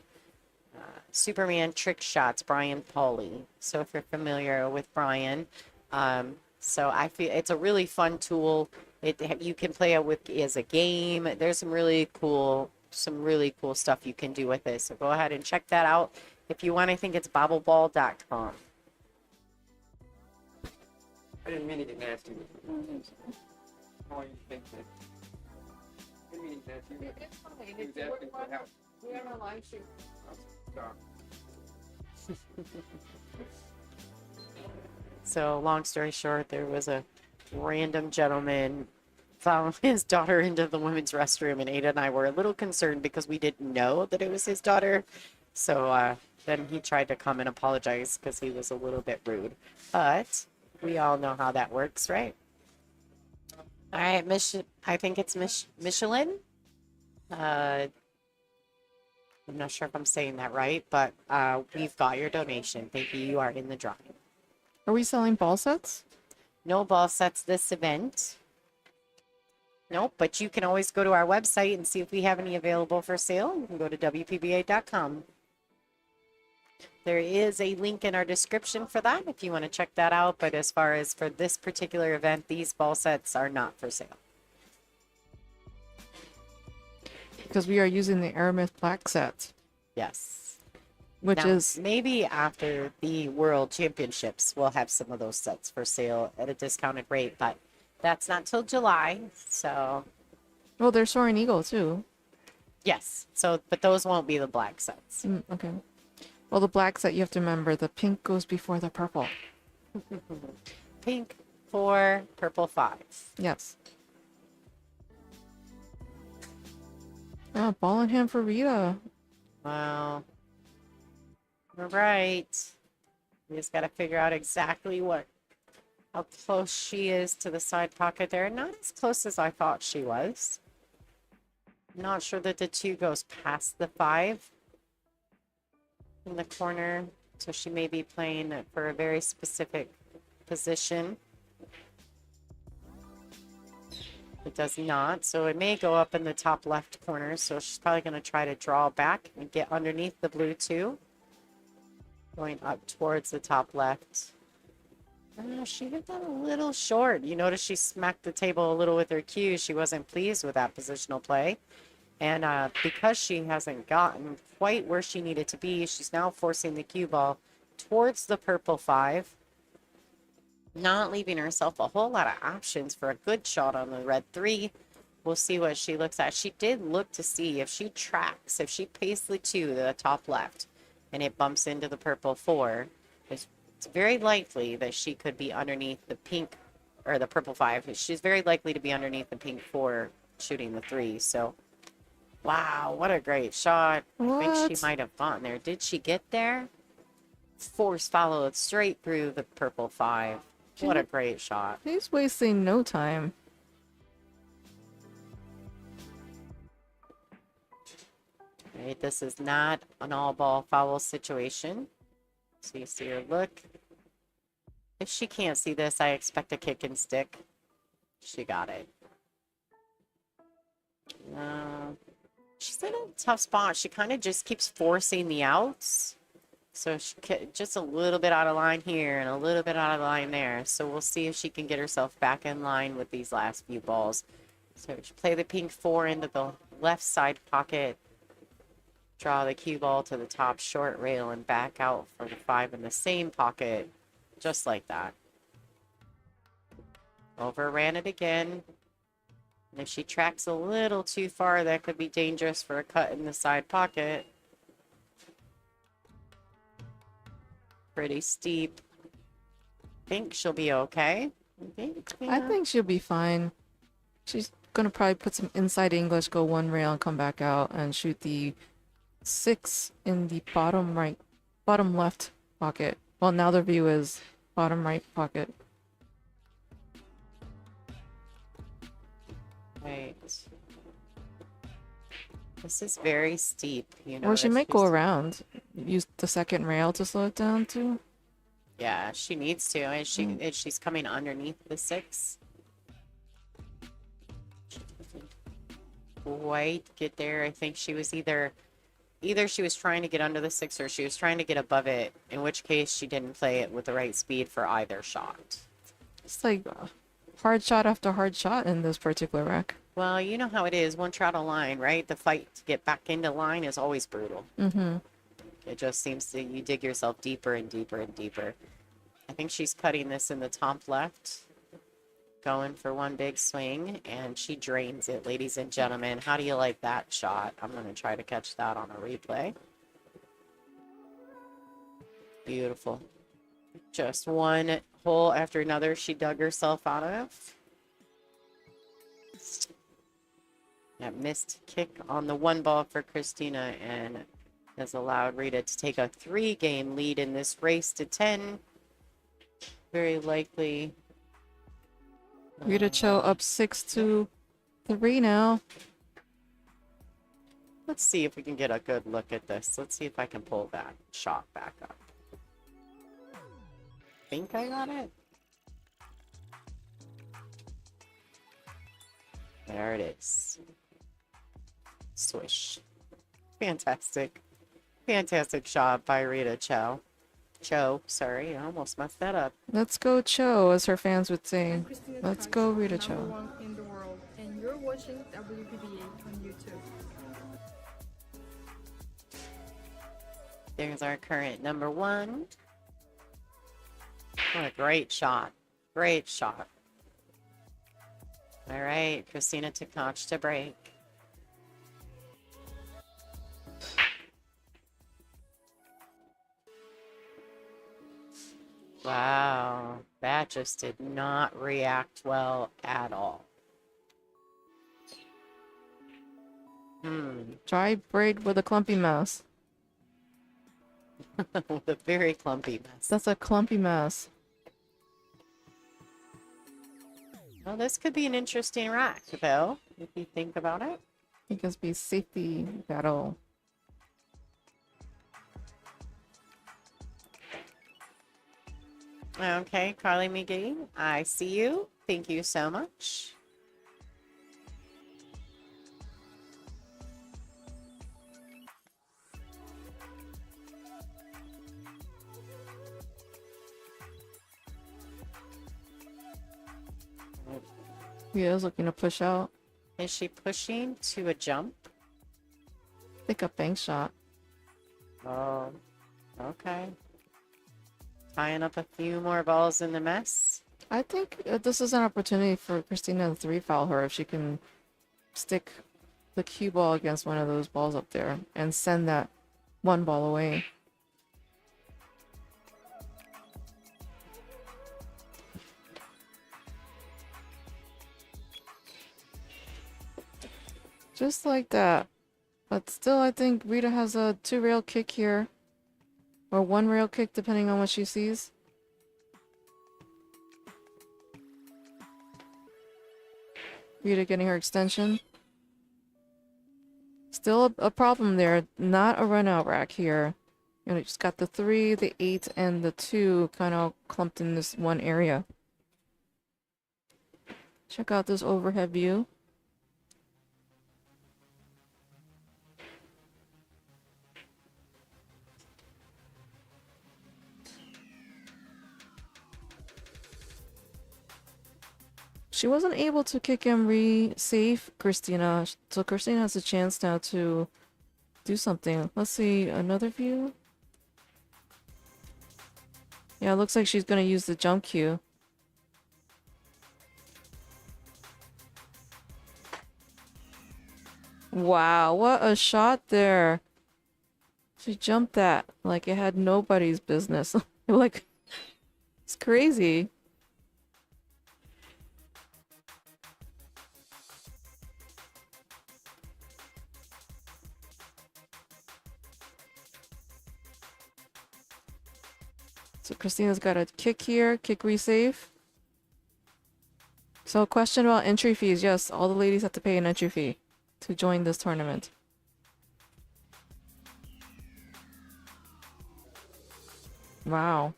Superman Trick Shots, Brian Pauly. So if you're familiar with Brian, so I feel it's a really fun tool. You can play it with as a game. There's some really cool stuff you can do with it. So go ahead and check that out. If you want, I think it's bobbleball.com. I didn't mean to get nasty. How you think that? I didn't mean to get nasty. It's fine. He was asking for help. We are on live shoot. So long story short, there was a random gentleman found his daughter into the women's restroom, and Ada and I were a little concerned because we didn't know that it was his daughter. So then he tried to come and apologize because he was a little bit rude. But we all know how that works, right? All right, I think it's Michelin. I'm not sure if I'm saying that right, but we've got your donation. Thank you. You are in the drawing. Are we selling ball sets? No ball sets this event. Nope, but you can always go to our website and see if we have any available for sale. You can go to WPBA.com. There is a link in our description for that if you want to check that out. But as far as for this particular event, these ball sets are not for sale. because we are using the Aramith black set, Yes. which Now, is maybe after the World Championships, we'll have some of those sets for sale at a discounted rate, but that's not till July. So, well, there's Soaring Eagle too. yes. So, but those won't be the black sets. Okay. Well, the black set, you have to remember the pink goes before the purple. Pink 4, purple 5. Yes. Ball in hand for Rita. Wow. All right. We just got to figure out exactly how close she is to the side pocket there. Not as close as I thought she was. Not sure that the 2 goes past the 5 in the corner. So she may be playing for a very specific position. It does not, so it may go up in the top left corner. So she's probably going to try to draw back and get underneath the blue 2. Going up towards the top left. She hit that a little short. You notice she smacked the table a little with her cue. She wasn't pleased with that positional play. And because she hasn't gotten quite where she needed to be, she's now forcing the cue ball towards the purple 5. Not leaving herself a whole lot of options for a good shot on the red 3. We'll see what she looks at. She did look to see if she tracks, if she pays the 2 to the top left and it bumps into the purple 4, it's very likely that she could be underneath the pink or the purple 5. She's very likely to be underneath the pink 4 shooting the 3. So, wow, what a great shot. I think she might have gotten there. Did she get there? Force followed straight through the purple 5. What a great shot. She's wasting no time. Right, this is not an all-ball foul situation. So you see her look. If she can't see this, I expect a kick and stick. She got it. She's in a tough spot. She kind of just keeps forcing the outs. So she just a little bit out of line here and a little bit out of line there. So we'll see if she can get herself back in line with these last few balls. So she play the pink 4 into the left side pocket. Draw the cue ball to the top short rail and back out for the 5 in the same pocket. Just like that. Overran it again. And if she tracks a little too far, that could be dangerous for a cut in the side pocket. Pretty steep. Think she'll be okay. I think she'll be fine. She's gonna probably put some inside English, go 1 rail and come back out and shoot the 6 in the bottom left pocket. Well, now the view is bottom right pocket. Right. This is very steep, you know. Or she might go around. Use the second rail to slow it down too. Yeah, she needs to, and she's coming underneath the 6. Quite get there. I think she was either she was trying to get under the 6 or she was trying to get above it, in which case she didn't play it with the right speed for either shot. It's like hard shot after hard shot in this particular rack. Well, you know how it is once you're out of line, right? The fight to get back into line is always brutal. Mm-hmm. It just seems to, you dig yourself deeper and deeper and deeper. I think she's cutting this in the top left. Going for one big swing, and she drains it, ladies and gentlemen. How do you like that shot? I'm going to try to catch that on a replay. Beautiful. Just one hole after another she dug herself out of. That missed kick on the 1 ball for Christina and has allowed Rita to take a 3-game lead in this race to 10. Very likely. Rita Chou up 6-3 now. Let's see if we can get a good look at this. Let's see if I can pull that shot back up. Think I got it? There it is. Swish. Fantastic. Fantastic shot by Rita Chou. Sorry, I almost messed that up. Let's go Chou, as her fans would say. I'm Kristina Let's Tkach, go Rita number Chou. 1 in the world, and you're watching WPBA on YouTube. There's our current number one. What a great shot. Great shot. All right, Kristina Tkach to break. Wow, that just did not react well at all. Dry braid with a clumpy mess. With a very clumpy mess. That's a clumpy mess. Well, this could be an interesting rack, though, if you think about it. I think it's be safety battle. Okay, Carly McGee, I see you. Thank you so much. He is looking to push out. Is she pushing to a jump? I think a bank shot. Oh, okay. Tying up a few more balls in the mess. I think this is an opportunity for Christina to three foul her if she can stick the cue ball against one of those balls up there and send that one ball away. Just like that. But still, I think Rita has a 2-rail kick here. Or 1-rail kick, depending on what she sees. Rita getting her extension. Still a problem there. Not a run-out rack here. You know, just got the 3, the 8, and the 2 kind of clumped in this one area. Check out this overhead view. She wasn't able to kick him re-save Christina, so Christina has a chance now to do something. Let's see, another view? Yeah, it looks like she's gonna use the jump cue. Wow, what a shot there. She jumped that like it had nobody's business. Like, it's crazy. So Christina's got a kick here, kick resave. So question about entry fees. Yes, all the ladies have to pay an entry fee to join this tournament. Wow.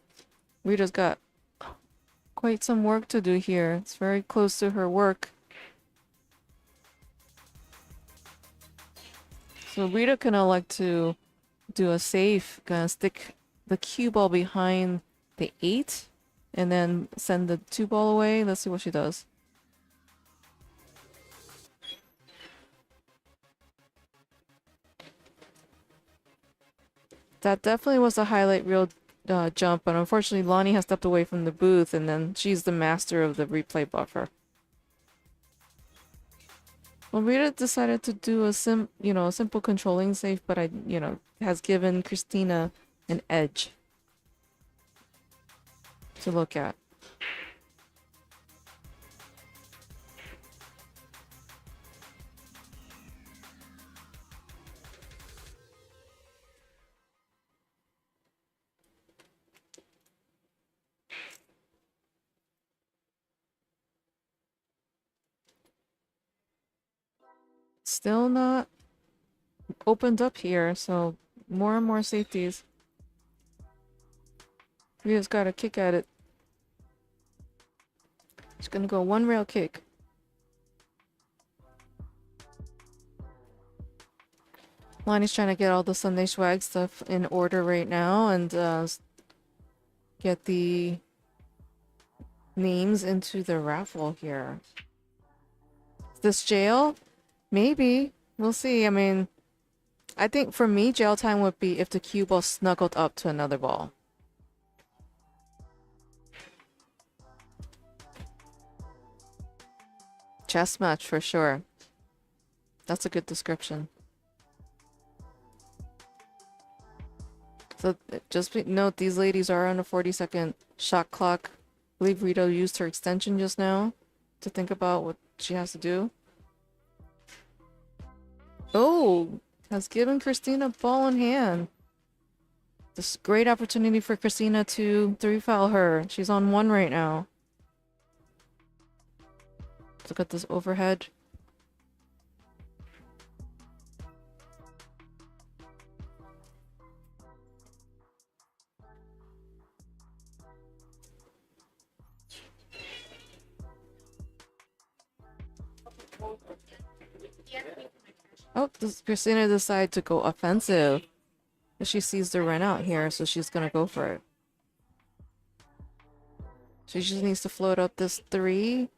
Rita's got quite some work to do here. It's very close to her work. So Rita can elect to do a save, gonna stick the cue ball behind the 8 and then send the 2 ball away. Let's see what she does. That definitely was a highlight reel jump, but unfortunately Lonnie has stepped away from the booth and then she's the master of the replay buffer. Well, Rita decided to do a simple controlling save, but has given Christina an edge to look at. Still not opened up here, so more and more safeties. We just got a kick at it. She's gonna go 1-rail kick. Lonnie's trying to get all the Sunday swag stuff in order right now and get the names into the raffle here. This jail? Maybe. We'll see. I mean, I think for me, jail time would be if the cue ball snuggled up to another ball. Chess match for sure. That's a good description. So just note these ladies are on a 40-second shot clock. I believe Rita used her extension just now to think about what she has to do. Oh, has given Christina ball in hand. This great opportunity for Christina to 3-foul her. She's on 1 right now. Look at this overhead. Oh, does Christina decide to go offensive? She sees the run out here, so she's gonna go for it. She just needs to float up this 3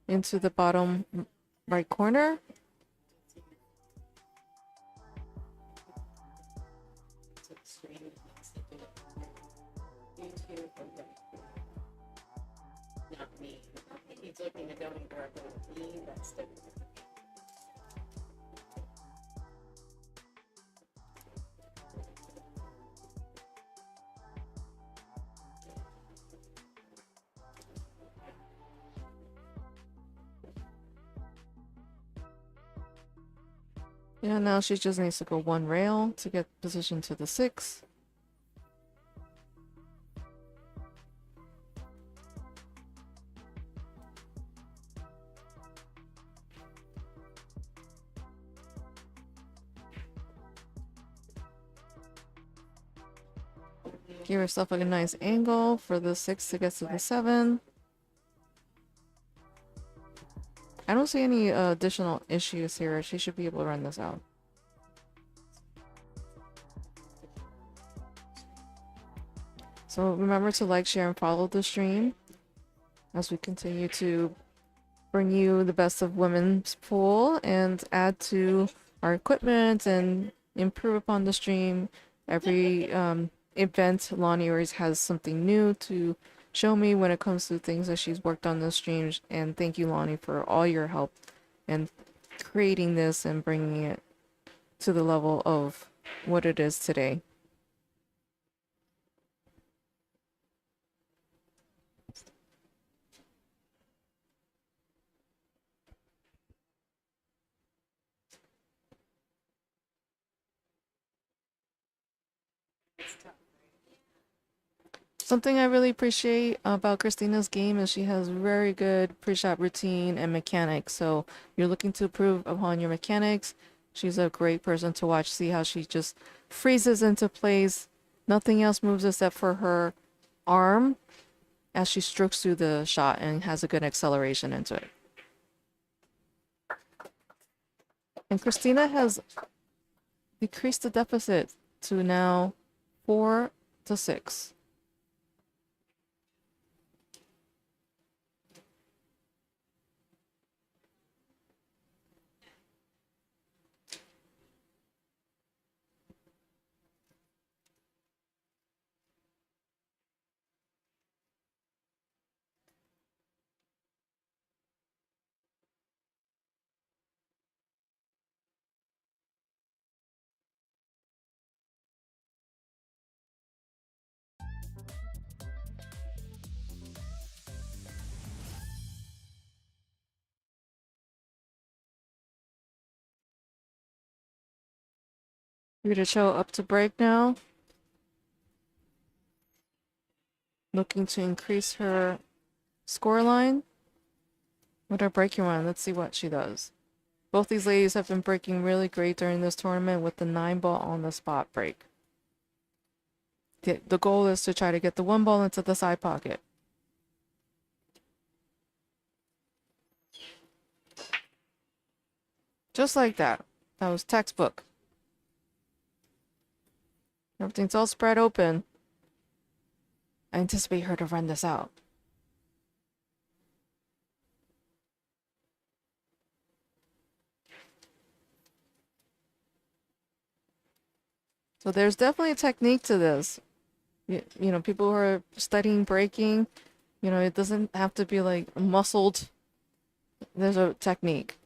into the bottom right corner. Not me. He's looking at going directly at me. That's the Yeah, now she just needs to go 1 rail to get position to the 6. Give herself like a nice angle for the 6 to get to the 7. I don't see any additional issues here. She should be able to run this out. So remember to like, share, and follow the stream as we continue to bring you the best of women's pool and add to our equipment and improve upon the stream. Every event, Lonnie always has something new to show me when it comes to things that she's worked on the streams. And thank you, Lonnie, for all your help in creating this and bringing it to the level of what it is today. Something I really appreciate about Christina's game is she has very good pre-shot routine and mechanics. So you're looking to improve upon your mechanics. She's a great person to watch. See how she just freezes into place. Nothing else moves except for her arm as she strokes through the shot and has a good acceleration into it. And Christina has decreased the deficit to now 4-6. Rita Chou up to break now. Looking to increase her scoreline with her breaking run. Let's see what she does. Both these ladies have been breaking really great during this tournament with the 9-ball on the spot break. The goal is to try to get the 1 ball into the side pocket. Just like that. That was textbook. Everything's all spread open. I anticipate her to run this out. So there's definitely a technique to this. You know, people who are studying breaking, you know, it doesn't have to be like muscled. There's a technique.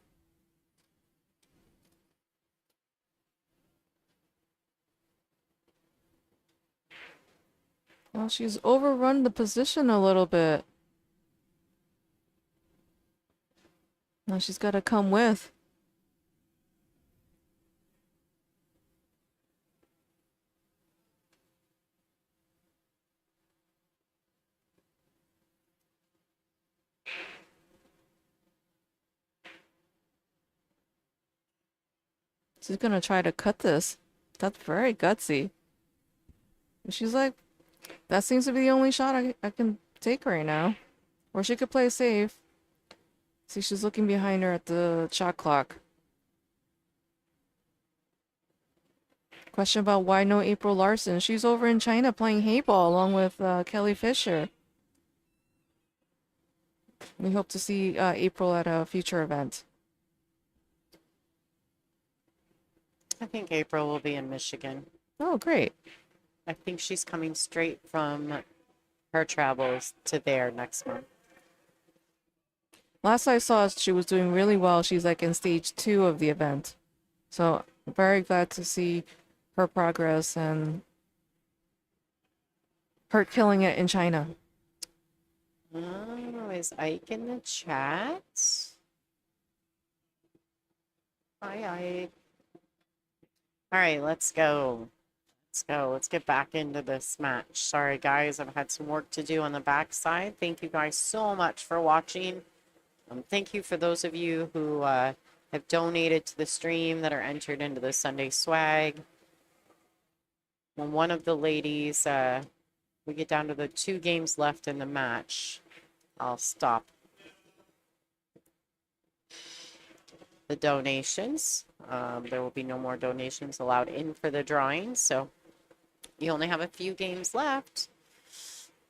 Well, she's overrun the position a little bit. Now she's got to come with. She's gonna try to cut this. That's very gutsy. She's like, that seems to be the only shot I can take right now. Or she could play safe. See, she's looking behind her at the shot clock. Question about why no April Larson. She's over in China playing hayball along with Kelly Fisher. We hope to see April at a future event. I think April will be in Michigan. Oh, great. I think she's coming straight from her travels to there next month. Last I saw, she was doing really well. She's like in stage 2 of the event. So very glad to see her progress and her killing it in China. Oh, is Ike in the chat? Hi, Ike. All right, let's go. Let's go. Let's get back into this match. Sorry, guys. I've had some work to do on the backside. Thank you guys so much for watching. Thank you for those of you who have donated to the stream that are entered into the Sunday swag. When one of the ladies, we get down to the 2 games left in the match, I'll stop the donations. There will be no more donations allowed in for the drawing, so you only have a few games left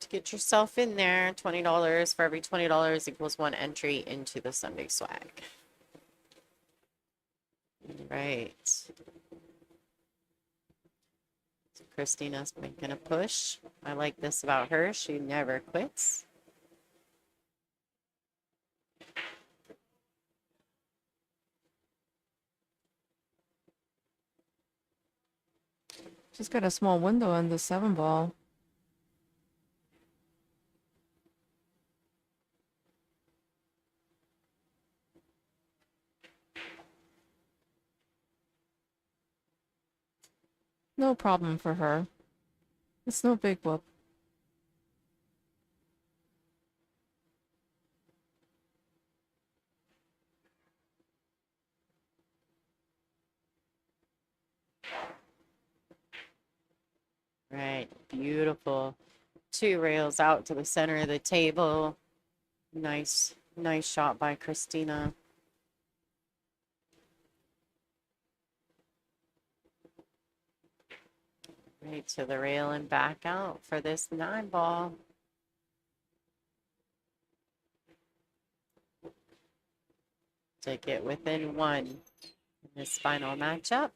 to get yourself in there. $20 for every $20 equals 1 entry into the Sunday swag. Right. So Christina's making a push. I like this about her. She never quits. She's got a small window on the 7 ball. No problem for her. It's no big whoop. Right, beautiful. 2 rails out to the center of the table. Nice shot by Christina. Right to the rail and back out for this 9 ball. To get within 1 in this final matchup.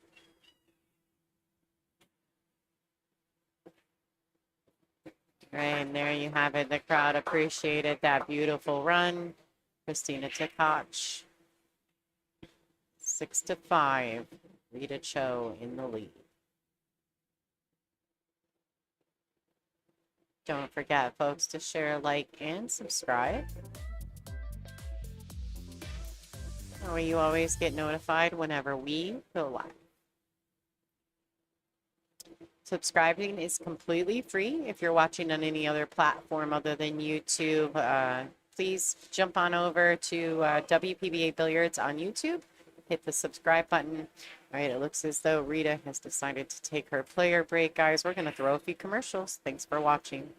Right, and there you have it. The crowd appreciated that beautiful run. Kristina Tkach, 6-5. Rita Chou in the lead. Don't forget, folks, to share, like, and subscribe. That way you always get notified whenever we go live. Subscribing is completely free. If you're watching on any other platform other than YouTube, please jump on over to WPBA Billiards on YouTube. Hit the subscribe button. All right, it looks as though Rita has decided to take her player break, guys. We're going to throw a few commercials. Thanks for watching.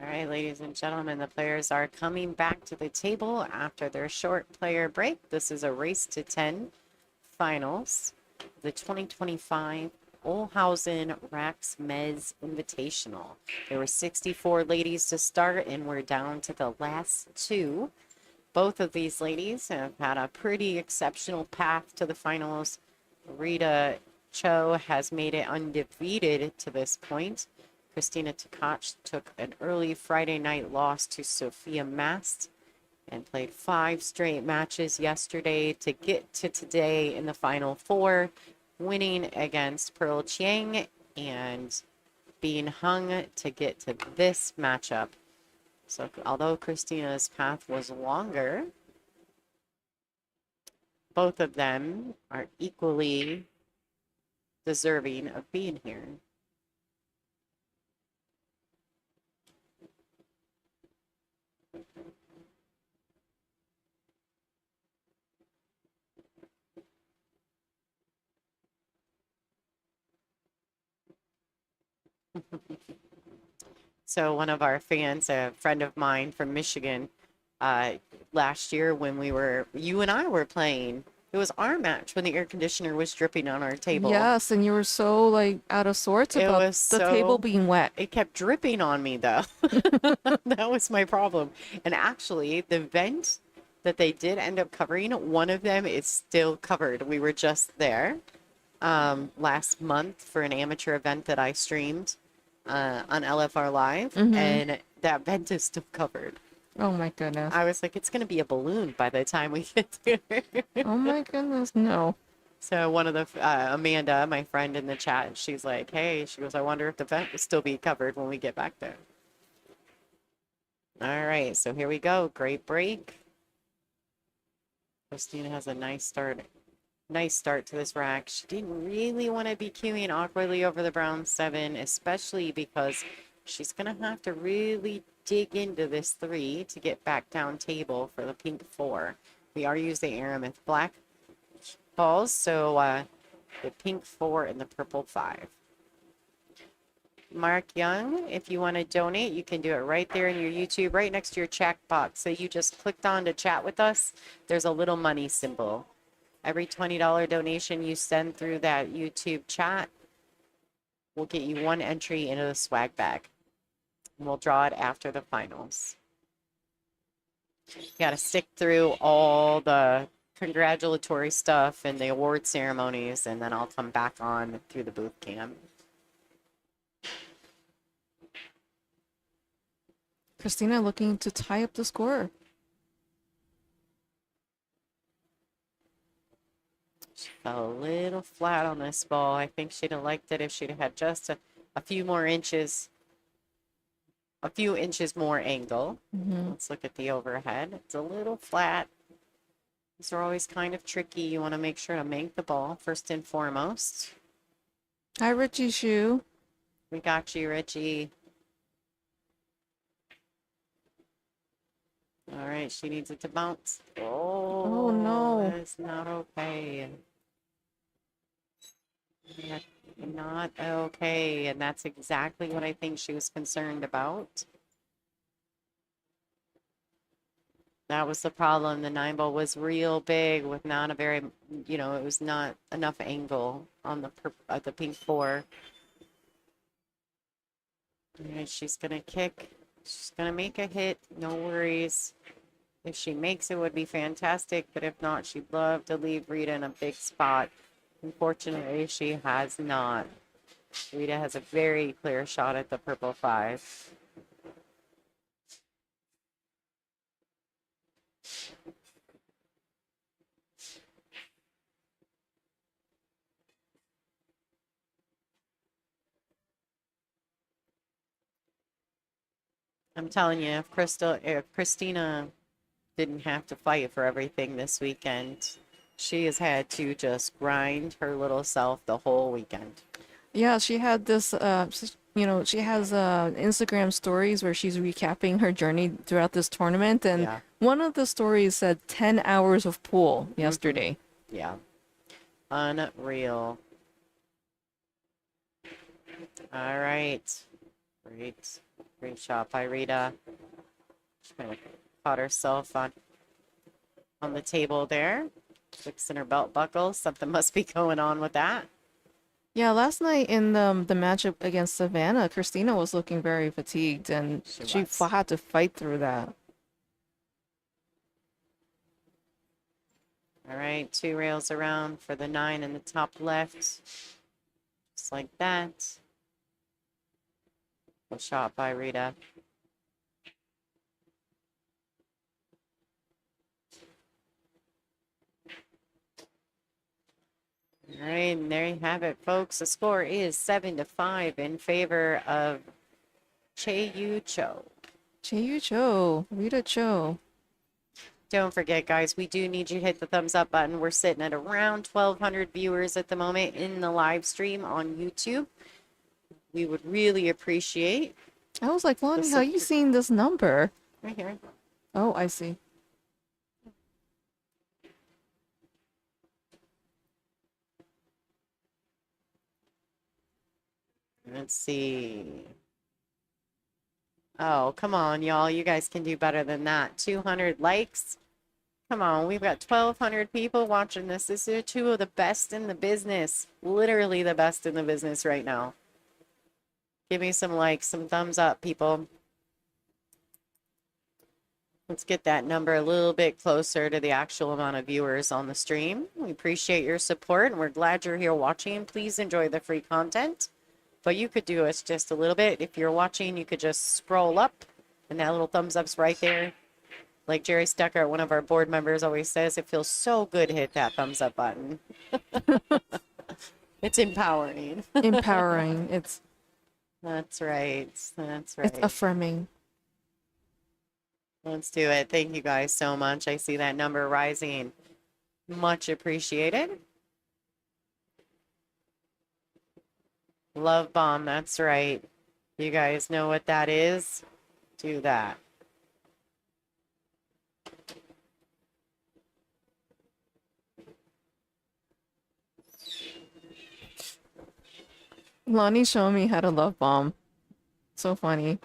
All right, ladies and gentlemen, the players are coming back to the table after their short player break. This is a race to 10 finals, the 2025 Olhausen Raxx Mezz Invitational. There were 64 ladies to start, and we're down to the last two. Both of these ladies have had a pretty exceptional path to the finals. Rita Chou has made it undefeated to this point. Kristina Tkach took an early Friday night loss to Sophia Mast and played 5 straight matches yesterday to get to today in the final 4, winning against Pearl Chiang and being hung to get to this matchup. So although Kristina's path was longer, both of them are equally deserving of being here. So one of our fans, a friend of mine from Michigan, last year when you and I were playing, it was our match when the air conditioner was dripping on our table. Yes, and you were so like out of sorts about the table being wet. It kept dripping on me though. That was my problem. And actually the vent that they did end up covering, one of them is still covered. We were just there last month for an amateur event that I streamed on LFR Live, and that vent is still covered. Oh my goodness. I was like, it's going to be a balloon by the time we get there. Oh my goodness, no. So one of the, Amanda, my friend in the chat, she's like, hey, she goes, I wonder if the vent will still be covered when we get back there. All right, so here we go. Great break. Kristina has a nice start. Nice start to this rack. She didn't really want to be queuing awkwardly over the brown 7, especially because she's going to have to really dig into this 3 to get back down table for the pink 4. We are using Aramith black balls, so the pink 4 and the purple 5. Mark Young, if you want to donate, you can do it right there in your YouTube, right next to your chat box. So you just clicked on to chat with us. There's a little money symbol. Every $20 donation you send through that YouTube chat will get you 1 entry into the swag bag. And we'll draw it after the finals. You got to stick through all the congratulatory stuff and the award ceremonies, and then I'll come back on through the booth cam. Kristina looking to tie up the score. She fell a little flat on this ball. I think she'd have liked it if she'd have had just a few more inches, a few inches more angle. Let's look at the overhead. It's a little flat. These are always kind of tricky. You want to make sure to make the ball first and foremost. Hi, Richie Shu. We got you, Richie. All right, she needs it to bounce. Oh no. That's not okay. Not okay, and that's exactly what I think she was concerned about. That was the problem. The 9 ball was real big with not a very, it was not enough angle on the pink 4. All right, she's gonna kick. She's going to make a hit. No worries. If she makes it, would be fantastic. But if not, she'd love to leave Rita in a big spot. Unfortunately, she has not. Rita has a very clear shot at the purple 5. I'm telling you, if Christina didn't have to fight for everything this weekend, she has had to just grind her little self the whole weekend. Yeah, she had this, she has Instagram stories where she's recapping her journey throughout this tournament. And Yeah. one of the stories said 10 hours of pool yesterday. Yeah. Unreal. All right. Great. Great shot by Rita. She kind of caught herself on the table there. Fixing her belt buckle. Something must be going on with that. Yeah, last night in the matchup against Savannah, Christina was looking very fatigued, and she had to fight through that. All right, 2 rails around for the 9 in the top left. Just like that. Good shot by Rita. All right, and there you have it, folks. The score is 7-5 in favor of Chieh-Yu Chou. Chieh-Yu Chou, Rita Chou. Don't forget, guys, we do need you to hit the thumbs up button. We're sitting at around 1,200 viewers at the moment in the live stream on YouTube. We would really appreciate. I was like, Lonnie, how you seeing this number? Right here. Oh, I see. Let's see. Oh, come on, y'all. You guys can do better than that. 200 likes. Come on, we've got 1,200 people watching this. This is 2 of the best in the business. Literally the best in the business right now. Give me some likes, some thumbs up, people. Let's get that number a little bit closer to the actual amount of viewers on the stream. We appreciate your support, and we're glad you're here watching. Please enjoy the free content. But you could do us just a little bit. If you're watching, you could just scroll up, and that little thumbs up's right there. Like Jerry Stecker, one of our board members, always says, it feels so good to hit that thumbs up button. It's empowering. Empowering. That's right. That's right. It's affirming. Let's do it. Thank you guys so much. I see that number rising. Much appreciated. Love bomb. That's right. You guys know what that is? Do that. Lonnie showed me how to love bomb. So funny.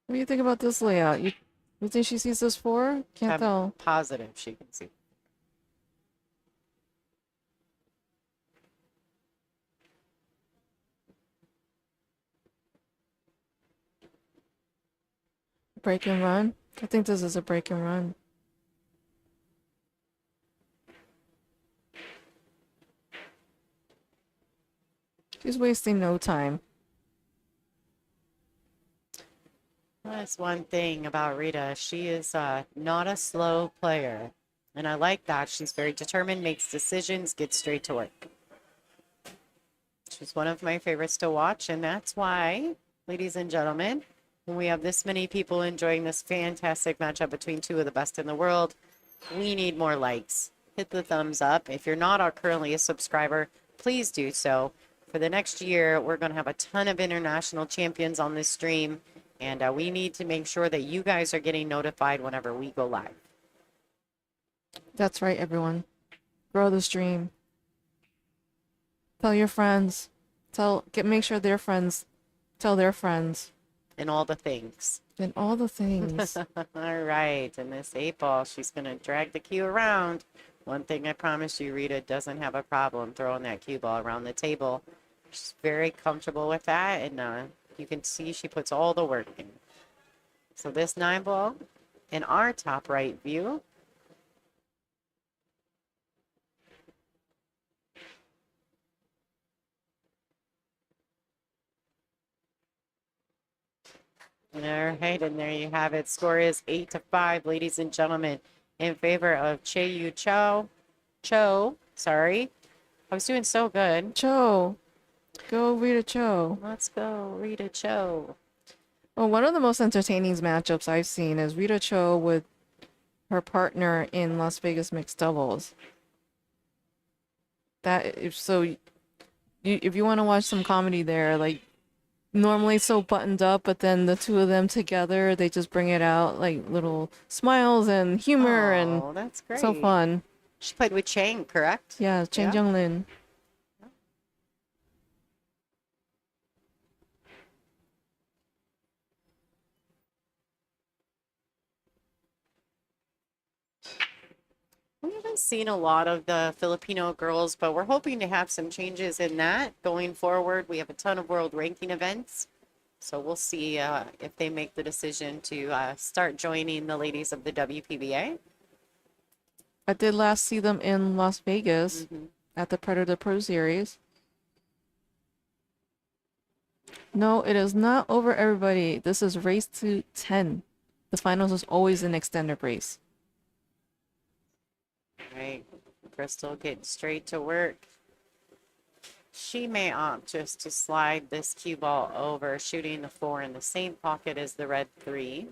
What do you think about this layout? You think she sees this 4? Can't tell. Positive she can see. Break and run? I think this is a break and run. She's wasting no time. That's one thing about Rita. She is not a slow player. And I like that. She's very determined, makes decisions, gets straight to work. She's one of my favorites to watch. And that's why, ladies and gentlemen, when we have this many people enjoying this fantastic matchup between 2 of the best in the world, we need more likes. Hit the thumbs up. If you're not currently a subscriber, please do so. For the next year, we're going to have a ton of international champions on this stream. And we need to make sure that you guys are getting notified whenever we go live. That's right, everyone. Grow the stream. Tell your friends. Make sure their friends tell their friends. And all the things. And all the things. All right, and this 8-ball, she's going to drag the cue around. One thing I promise you, Rita doesn't have a problem throwing that cue ball around the table. She's very comfortable with that, and you can see she puts all the work in. So this 9-ball, in our top right view, all right, and there you have it. Score is 8-5, ladies and gentlemen, in favor of Chieh-Yu Chou. Sorry. I was doing so good. Chou. Go Rita Chou. Let's go, Rita Chou. Well, one of the most entertaining matchups I've seen is Rita Chou with her partner in Las Vegas mixed doubles. If you want to watch some comedy there, like normally so buttoned up, but then the two of them together, they just bring it out like little smiles and humor, and that's great. so fun. She played with Chang, correct? Yeah, Chang Jung-lin. We haven't seen a lot of the Filipino girls, but we're hoping to have some changes in that going forward. We have a ton of world ranking events, so we'll see if they make the decision to start joining the ladies of the WPBA. I did last see them in Las Vegas at the Predator Pro Series. No, it is not over, everybody. This is race to 10. The finals is always an extended race. Right, Crystal getting straight to work. She may opt just to slide this cue ball over, shooting the 4 in the same pocket as the red 3.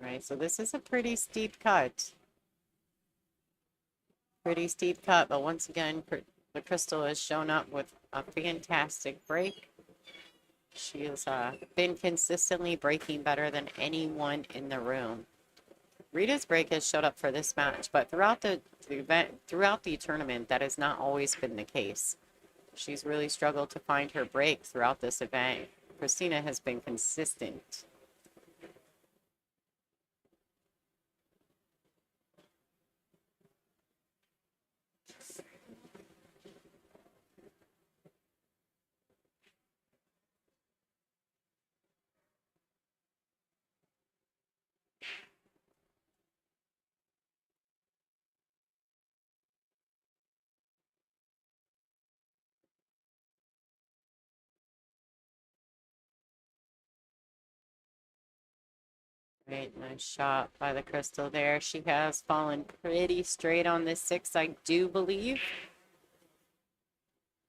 Right, so this is a pretty steep cut. Pretty steep cut, but once again, the Crystal has shown up with a fantastic break. She has been consistently breaking better than anyone in the room. Rita's break has showed up for this match, but throughout the tournament, that has not always been the case. She's really struggled to find her break throughout this event. Christina has been consistent. Right, nice shot by the Crystal there. She has fallen pretty straight on this 6, I do believe.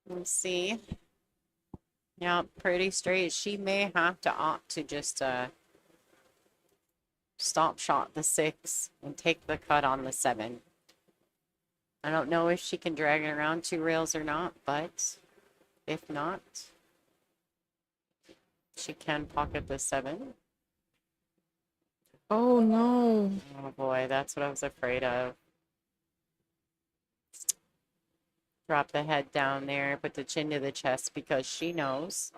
Let's see. Yeah, pretty straight. She may have to opt to just stop shot the 6 and take the cut on the 7. I don't know if she can drag it around 2 rails or not, but if not, she can pocket the 7. Oh no. Oh boy, that's what I was afraid of. Drop the head down there, put the chin to the chest because she knows.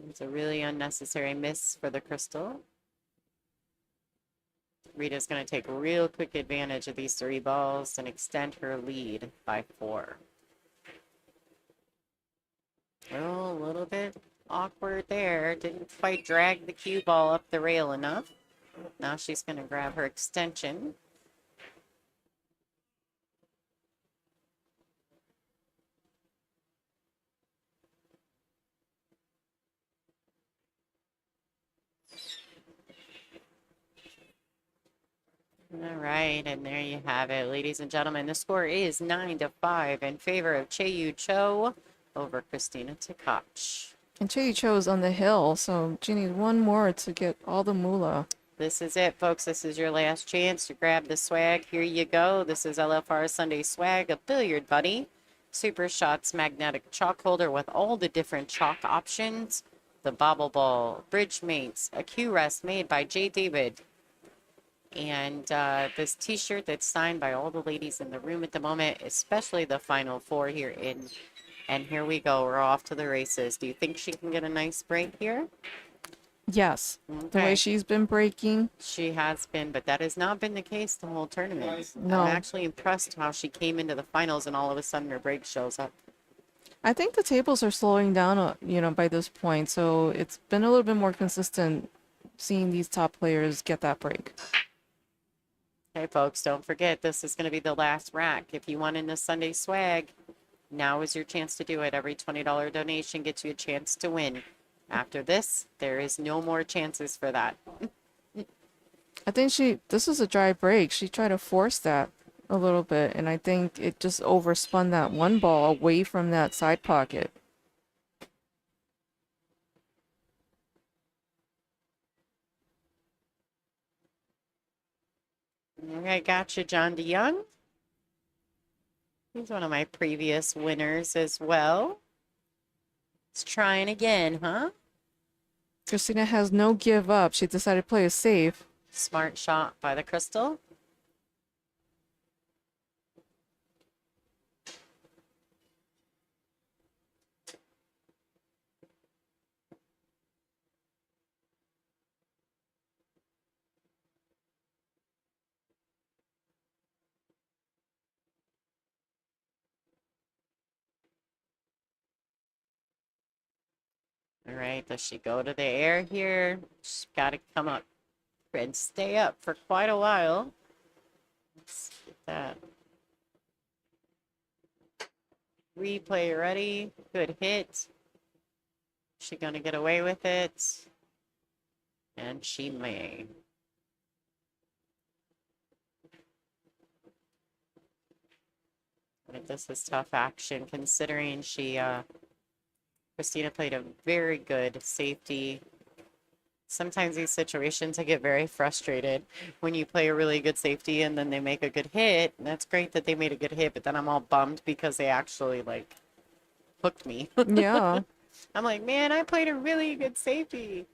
It's a really unnecessary miss for the Crystal. Rita's going to take real quick advantage of these 3 balls and extend her lead by 4. Oh, a little bit awkward there. Didn't quite drag the cue ball up the rail enough. Now she's going to grab her extension. All right, and there you have it, ladies and gentlemen. The score is 9-5 in favor of Chieh-Yu Chou over Kristina Tkach. And Chieh-Yu Chou is on the hill, so she needs one more to get all the moolah. This is it, folks. This is your last chance to grab the swag. Here you go. This is LFR Sunday Swag, a Billiard Buddy, Super Shots magnetic chalk holder with all the different chalk options, the Bobble Ball, Bridge Mates, a cue rest made by J. David, And this t-shirt that's signed by all the ladies in the room at the moment, especially the final four here in. And here we go. We're off to the races. Do you think she can get a nice break here? Yes. The way Okay. she's been breaking. She has been, but that has not been the case the whole tournament. No. I'm actually impressed how she came into the finals and all of a sudden her break shows up. I think the tables are slowing down, by this point. So it's been a little bit more consistent seeing these top players get that break. Okay, folks, don't forget, this is going to be the last rack. If you want in the Sunday swag, now is your chance to do it. Every $20 donation gets you a chance to win. After this, there is no more chances for that. I think this is a dry break. She tried to force that a little bit, and I think it just overspun that one ball away from that side pocket. All right, gotcha, John DeYoung. He's one of my previous winners as well. Let's try it again, huh? Christina has no give up. She decided to play it safe. Smart shot by the crystal. All right, does she go to the air here? She's got to come up and stay up for quite a while. Let's get that. Replay ready. Good hit. She gonna get away with it? And she may. But this is tough action considering Kristina played a very good safety. Sometimes these situations I get very frustrated when you play a really good safety and then they make a good hit. And that's great that they made a good hit, but then I'm all bummed because they actually like hooked me. Yeah. I'm like, man, I played a really good safety.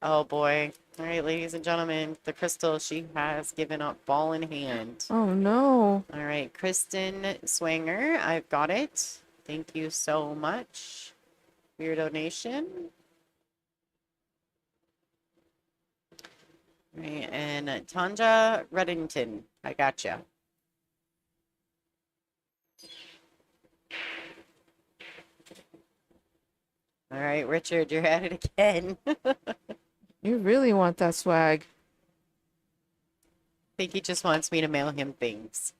Oh boy. All right, ladies and gentlemen, the crystal, she has given up ball in hand. Oh no. All right, Kristen Swanger, I've got it. Thank you so much for your donation. All right, and Tanja Reddington, I got you. All right, Richard, you're at it again. You really want that swag. I think he just wants me to mail him things.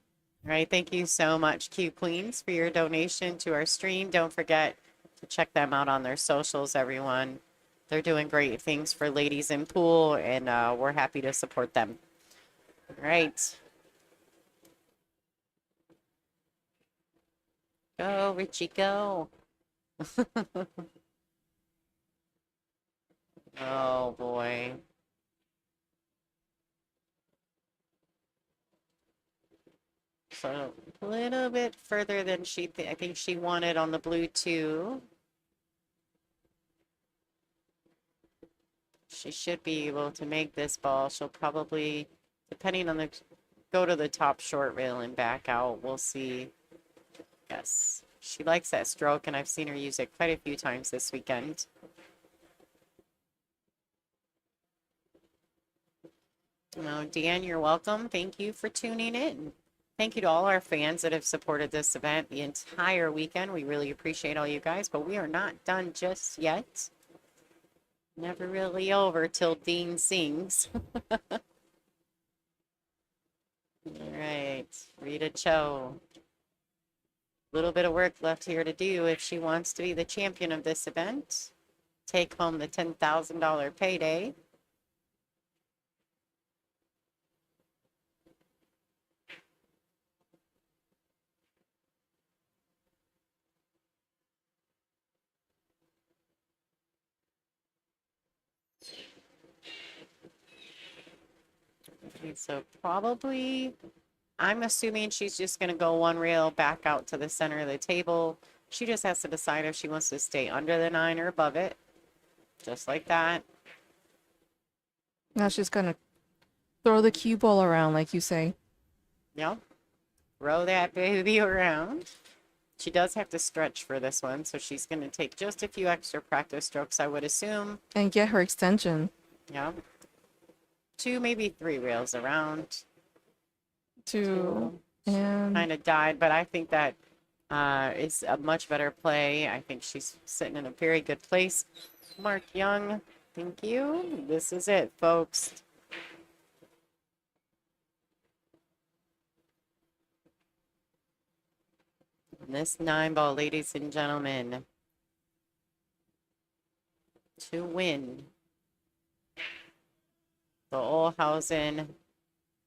All right, thank you so much, Q Queens, for your donation to our stream. Don't forget to check them out on their socials, everyone. They're doing great things for ladies in pool, and we're happy to support them. All right. Go, Richie, go. Oh, boy. So a little bit further than I think she wanted on the blue too. She should be able to make this ball. She'll probably, depending on go to the top short rail and back out. We'll see. Yes, she likes that stroke, and I've seen her use it quite a few times this weekend. Oh, Dan, you're welcome. Thank you for tuning in. Thank you to all our fans that have supported this event the entire weekend. We really appreciate all you guys, but we are not done just yet. Never really over till Dean sings. All right, Rita Chou. A little bit of work left here to do if she wants to be the champion of this event. Take home the $10,000 payday. Okay, so probably, I'm assuming she's just going to go one rail back out to the center of the table. She just has to decide if she wants to stay under the 9 or above it. Just like that. Now she's gonna Throw the cue ball around, like you say. Yep. Throw that baby around. She does have to stretch for this one, so she's going to take just a few extra practice strokes, I would assume. And get her extension. Yep. 2, maybe 3 rails around. 2. And Kind of died, but I think that is a much better play. I think she's sitting in a very good place. Mark Young, thank you. This is it, folks. This 9-ball, ladies and gentlemen, to win the Olhausen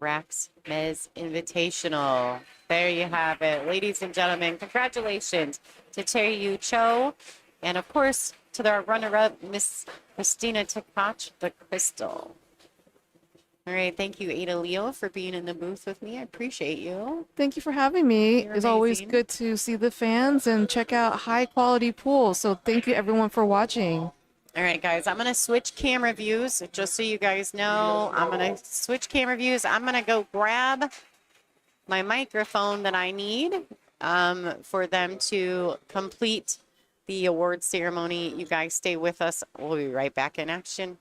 Raxx Mezz Invitational. There you have it. Ladies and gentlemen, congratulations to Chieh-Yu Chou, and of course to the runner-up, Miss Kristina Tkach, the Crystal. All right, thank you, Ada Leo, for being in the booth with me. I appreciate you. thank you for having me. You're It's always amazing. good to see the fans and check out high quality pools. So thank you everyone for watching. All right, guys, I'm going to switch camera views just so you guys know. I'm going to switch camera views. I'm going to go grab my microphone that I need for them to complete the award ceremony. You guys stay with us. We'll be right back in action.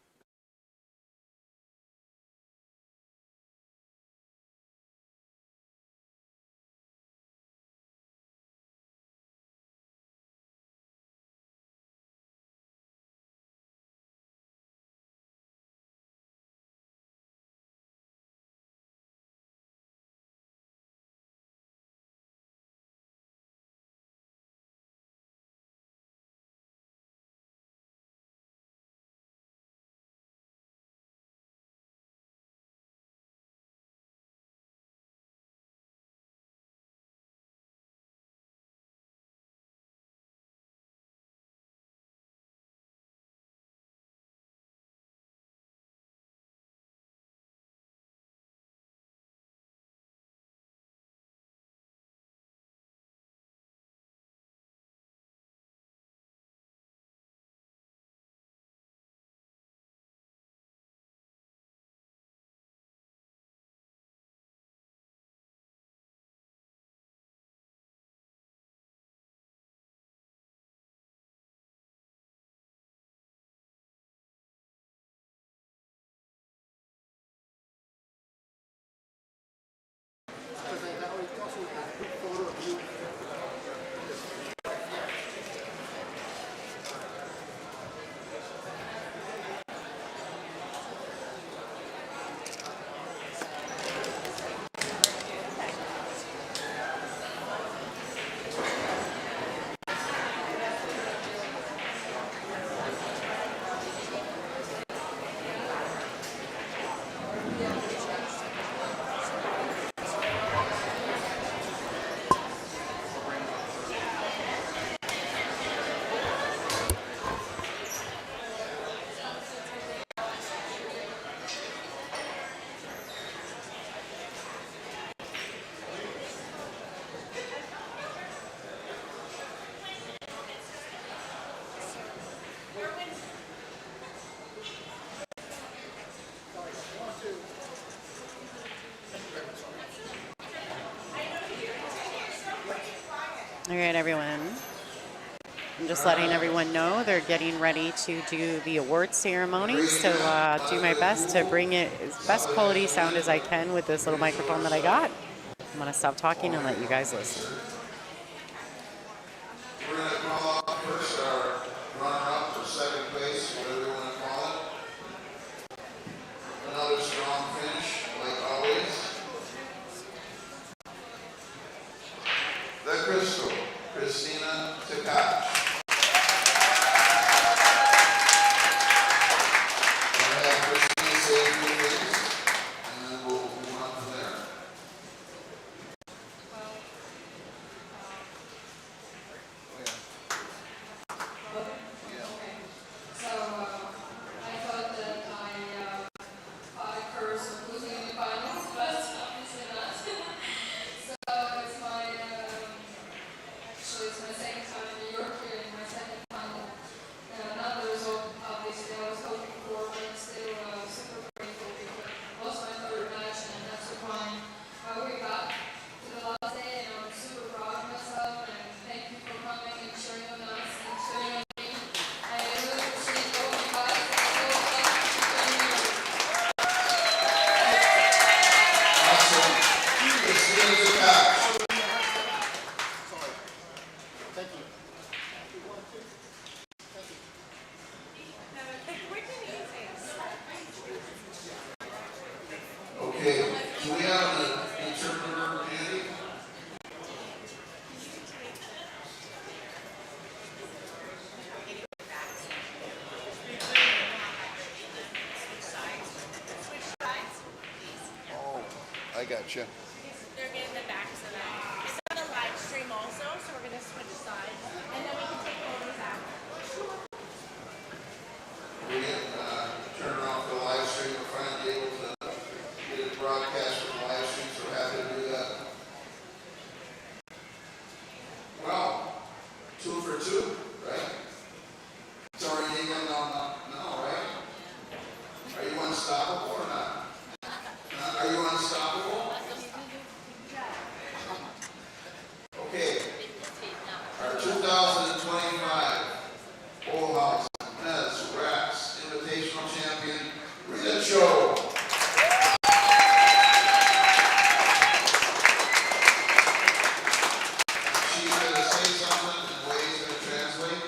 All right, everyone. I'm just letting everyone know they're getting ready to do the award ceremony. So do my best to bring it as best quality sound as I can with this little microphone that I got. I'm going to stop talking and let you guys listen. We're going to call up first our runner-up for second place, whatever you want to call it. Another strong finish, like always. The Crystal, Kristina Tkach. We'll have Kristina say a few things, and then we'll move on from there. It's my second time in New York here. I got you. They're getting the back of that. It's on a live stream also, so we're gonna switch sides, and then we can take photos after. We can turn off the live stream and finally be able to get it broadcast from the live stream, so we're happy to do that. Well, 2 for 2, right? Sorry, England, no, right? Are you unstoppable or not? Are you unstoppable? Okay. Our 2025 Olhausen Mezz Raxx Invitational Champion, Rita Chou. She's going to say something and Wade's going to translate.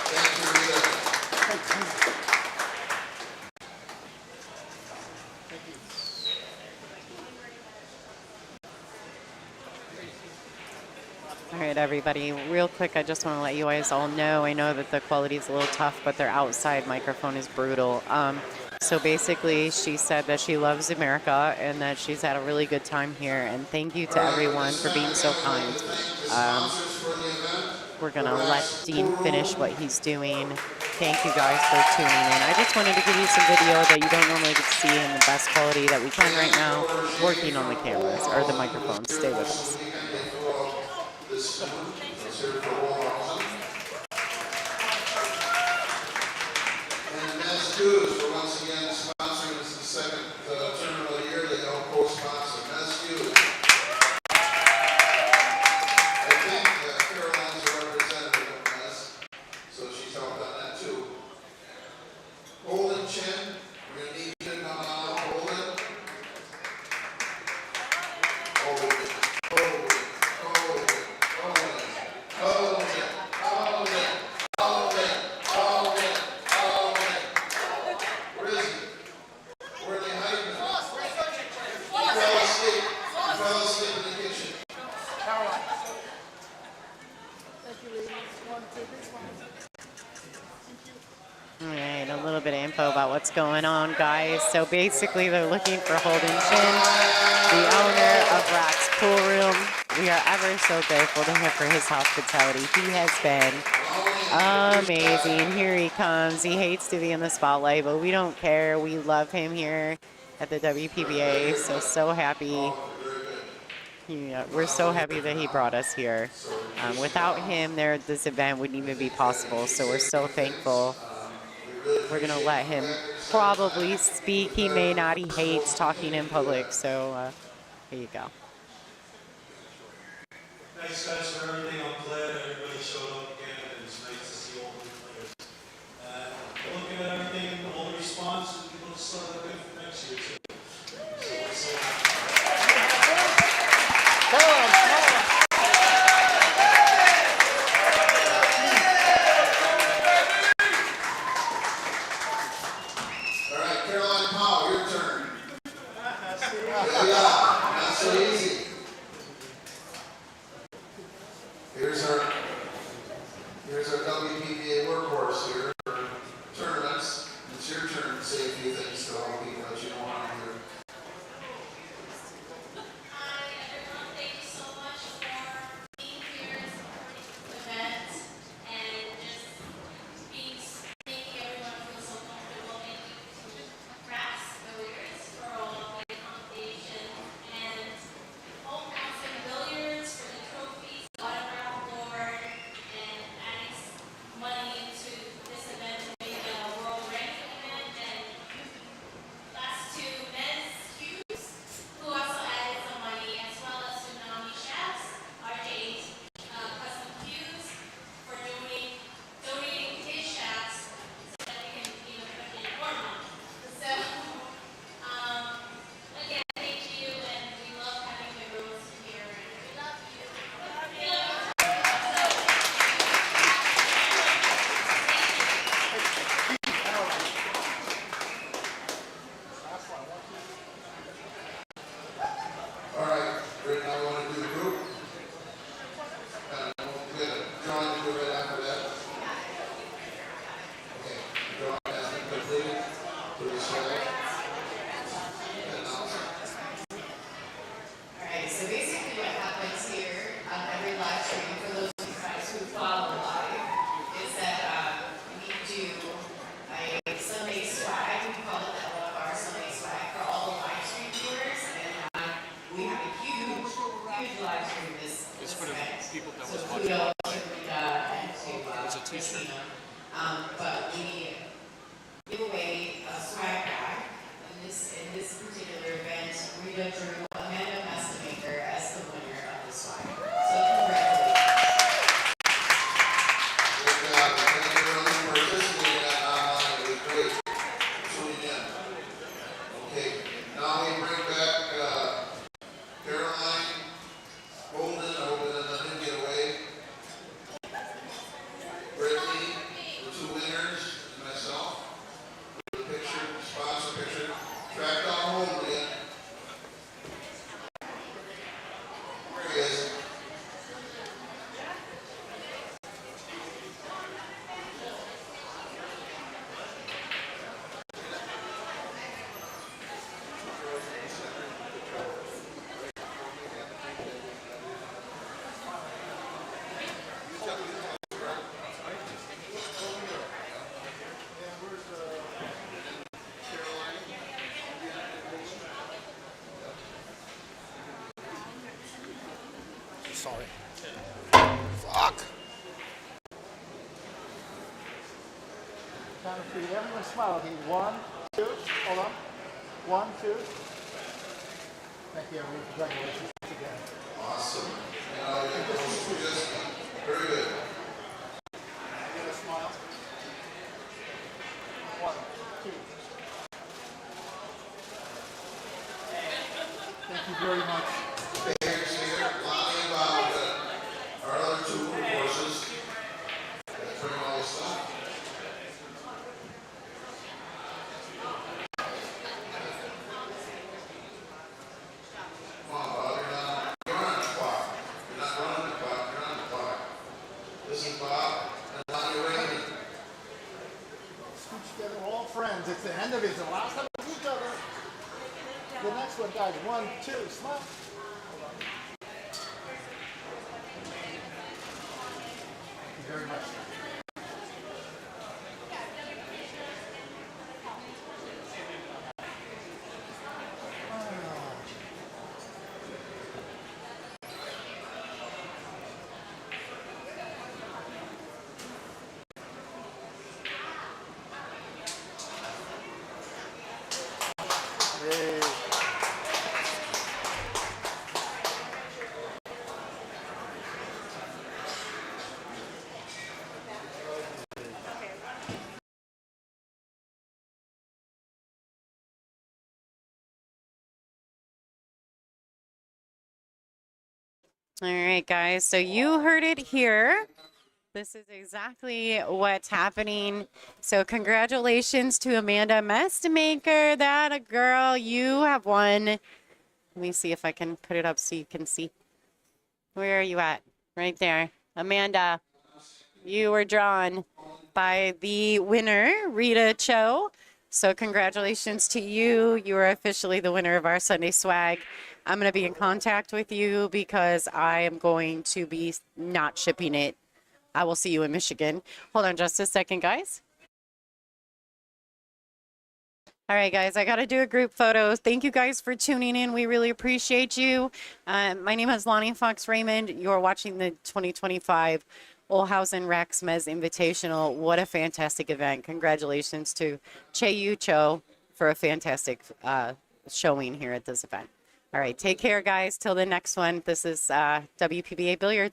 Thank you, Rita. All right, everybody, real quick, I just want to let you guys all know, I know that the quality is a little tough, but their outside microphone is brutal. So basically, she said that she loves America and that she's had a really good time here. And thank you to everyone for being so kind. We're going to let Dean finish what he's doing. Thank you guys for tuning in. I just wanted to give you some video that you don't normally get to see in the best quality that we can right now, working on the cameras or the microphones. Stay with us. This one is here for Olhausen. And Mezz Duels for once again sponsoring. This is the second tournament of the year. They help co-sponsor Mezz Duels. I think Caroline's a representative of Mezz, so she's helped on that too. Golden Chin, we're going to need you to come out. Golden. Where is he? Where are they hiding him? He fell asleep. He fell asleep in the kitchen. All right, a little bit of info about what's going on, guys. So basically, they're looking for Holden Chin, the owner of Raxx Pool Room. We are ever so grateful to him for his hospitality. He has been amazing. Here he comes. He hates to be in the spotlight, but we don't care. We love him here at the WPBA. So happy. Yeah, we're so happy that he brought us here. Without him, this event wouldn't even be possible. So we're so thankful. We're going to let him probably speak. He may not. He hates talking in public. So here you go. Thanks, guys, for everything. I'm glad everybody showed up again, and it's nice to see all the players. Looking at everything and all the response, people start looking for next year, too. So I'm so happy. All right, Caroline Powell, your turn. Yeah, not so easy. Here's our WPBA workhorse here for tournaments. It's your turn to say a few things to all the people that you don't want to hear. Hi everyone, thank you so much for being here and supporting the event and just making everyone feel so comfortable. Thank you to huge live stream this It's for the event. people that So was watching. kudos to Rita and to It's a t-shirt. Christina. But we give away a swag bag. In this particular event, Rita drew Amanda Mezz as the winner of the swag. So congratulations. Good job. Thank you everyone for participating in that online. It was great. Tuning in. Okay, now we bring back Caroline Holden. I hope that let him get away. Brittany, the two winners, and myself. The picture, sponsor picture. Track down Holden again. There he is. Sorry. Fuck. Count of three. Everyone smile. Okay, 1, 2. Hold on. 1, 2. Thank you, everyone. Congratulations again. Awesome. Now you're close to this. Very good. Give a smile. 1, 2. Thank you very much. Bears here, Lonnie about our other two courses. Let's bring all this stuff. Come on, Bob, you're on the clock. You're not running the clock, you're on the clock. This is Bob and Lonnie Rainey. Scooch together, we're all friends. It's the end of it. It's the last time we see each other. The next one, guys. 1, 2. Smile. Thank you very much. Yay. All right, guys. So you heard it here. This is exactly what's happening. So congratulations to Amanda Mezz. That a girl. You have won. Let me see if I can put it up so you can see. Where are you at? Right there. Amanda, you were drawn by the winner, Rita Chou. So congratulations to you. You are officially the winner of our Sunday swag. I'm going to be in contact with you because I am going to be not shipping it. I will see you in Michigan. Hold on just a second, guys. All right, guys, I got to do a group photo. Thank you guys for tuning in. We really appreciate you. My name is Lonnie Fox Raymond. You're watching the 2025 Olhausen Raxx Mezz Invitational. What a fantastic event. Congratulations to Chieh-Yu Chou for a fantastic showing here at this event. All right, take care, guys. Till the next one. This is WPBA Billiards.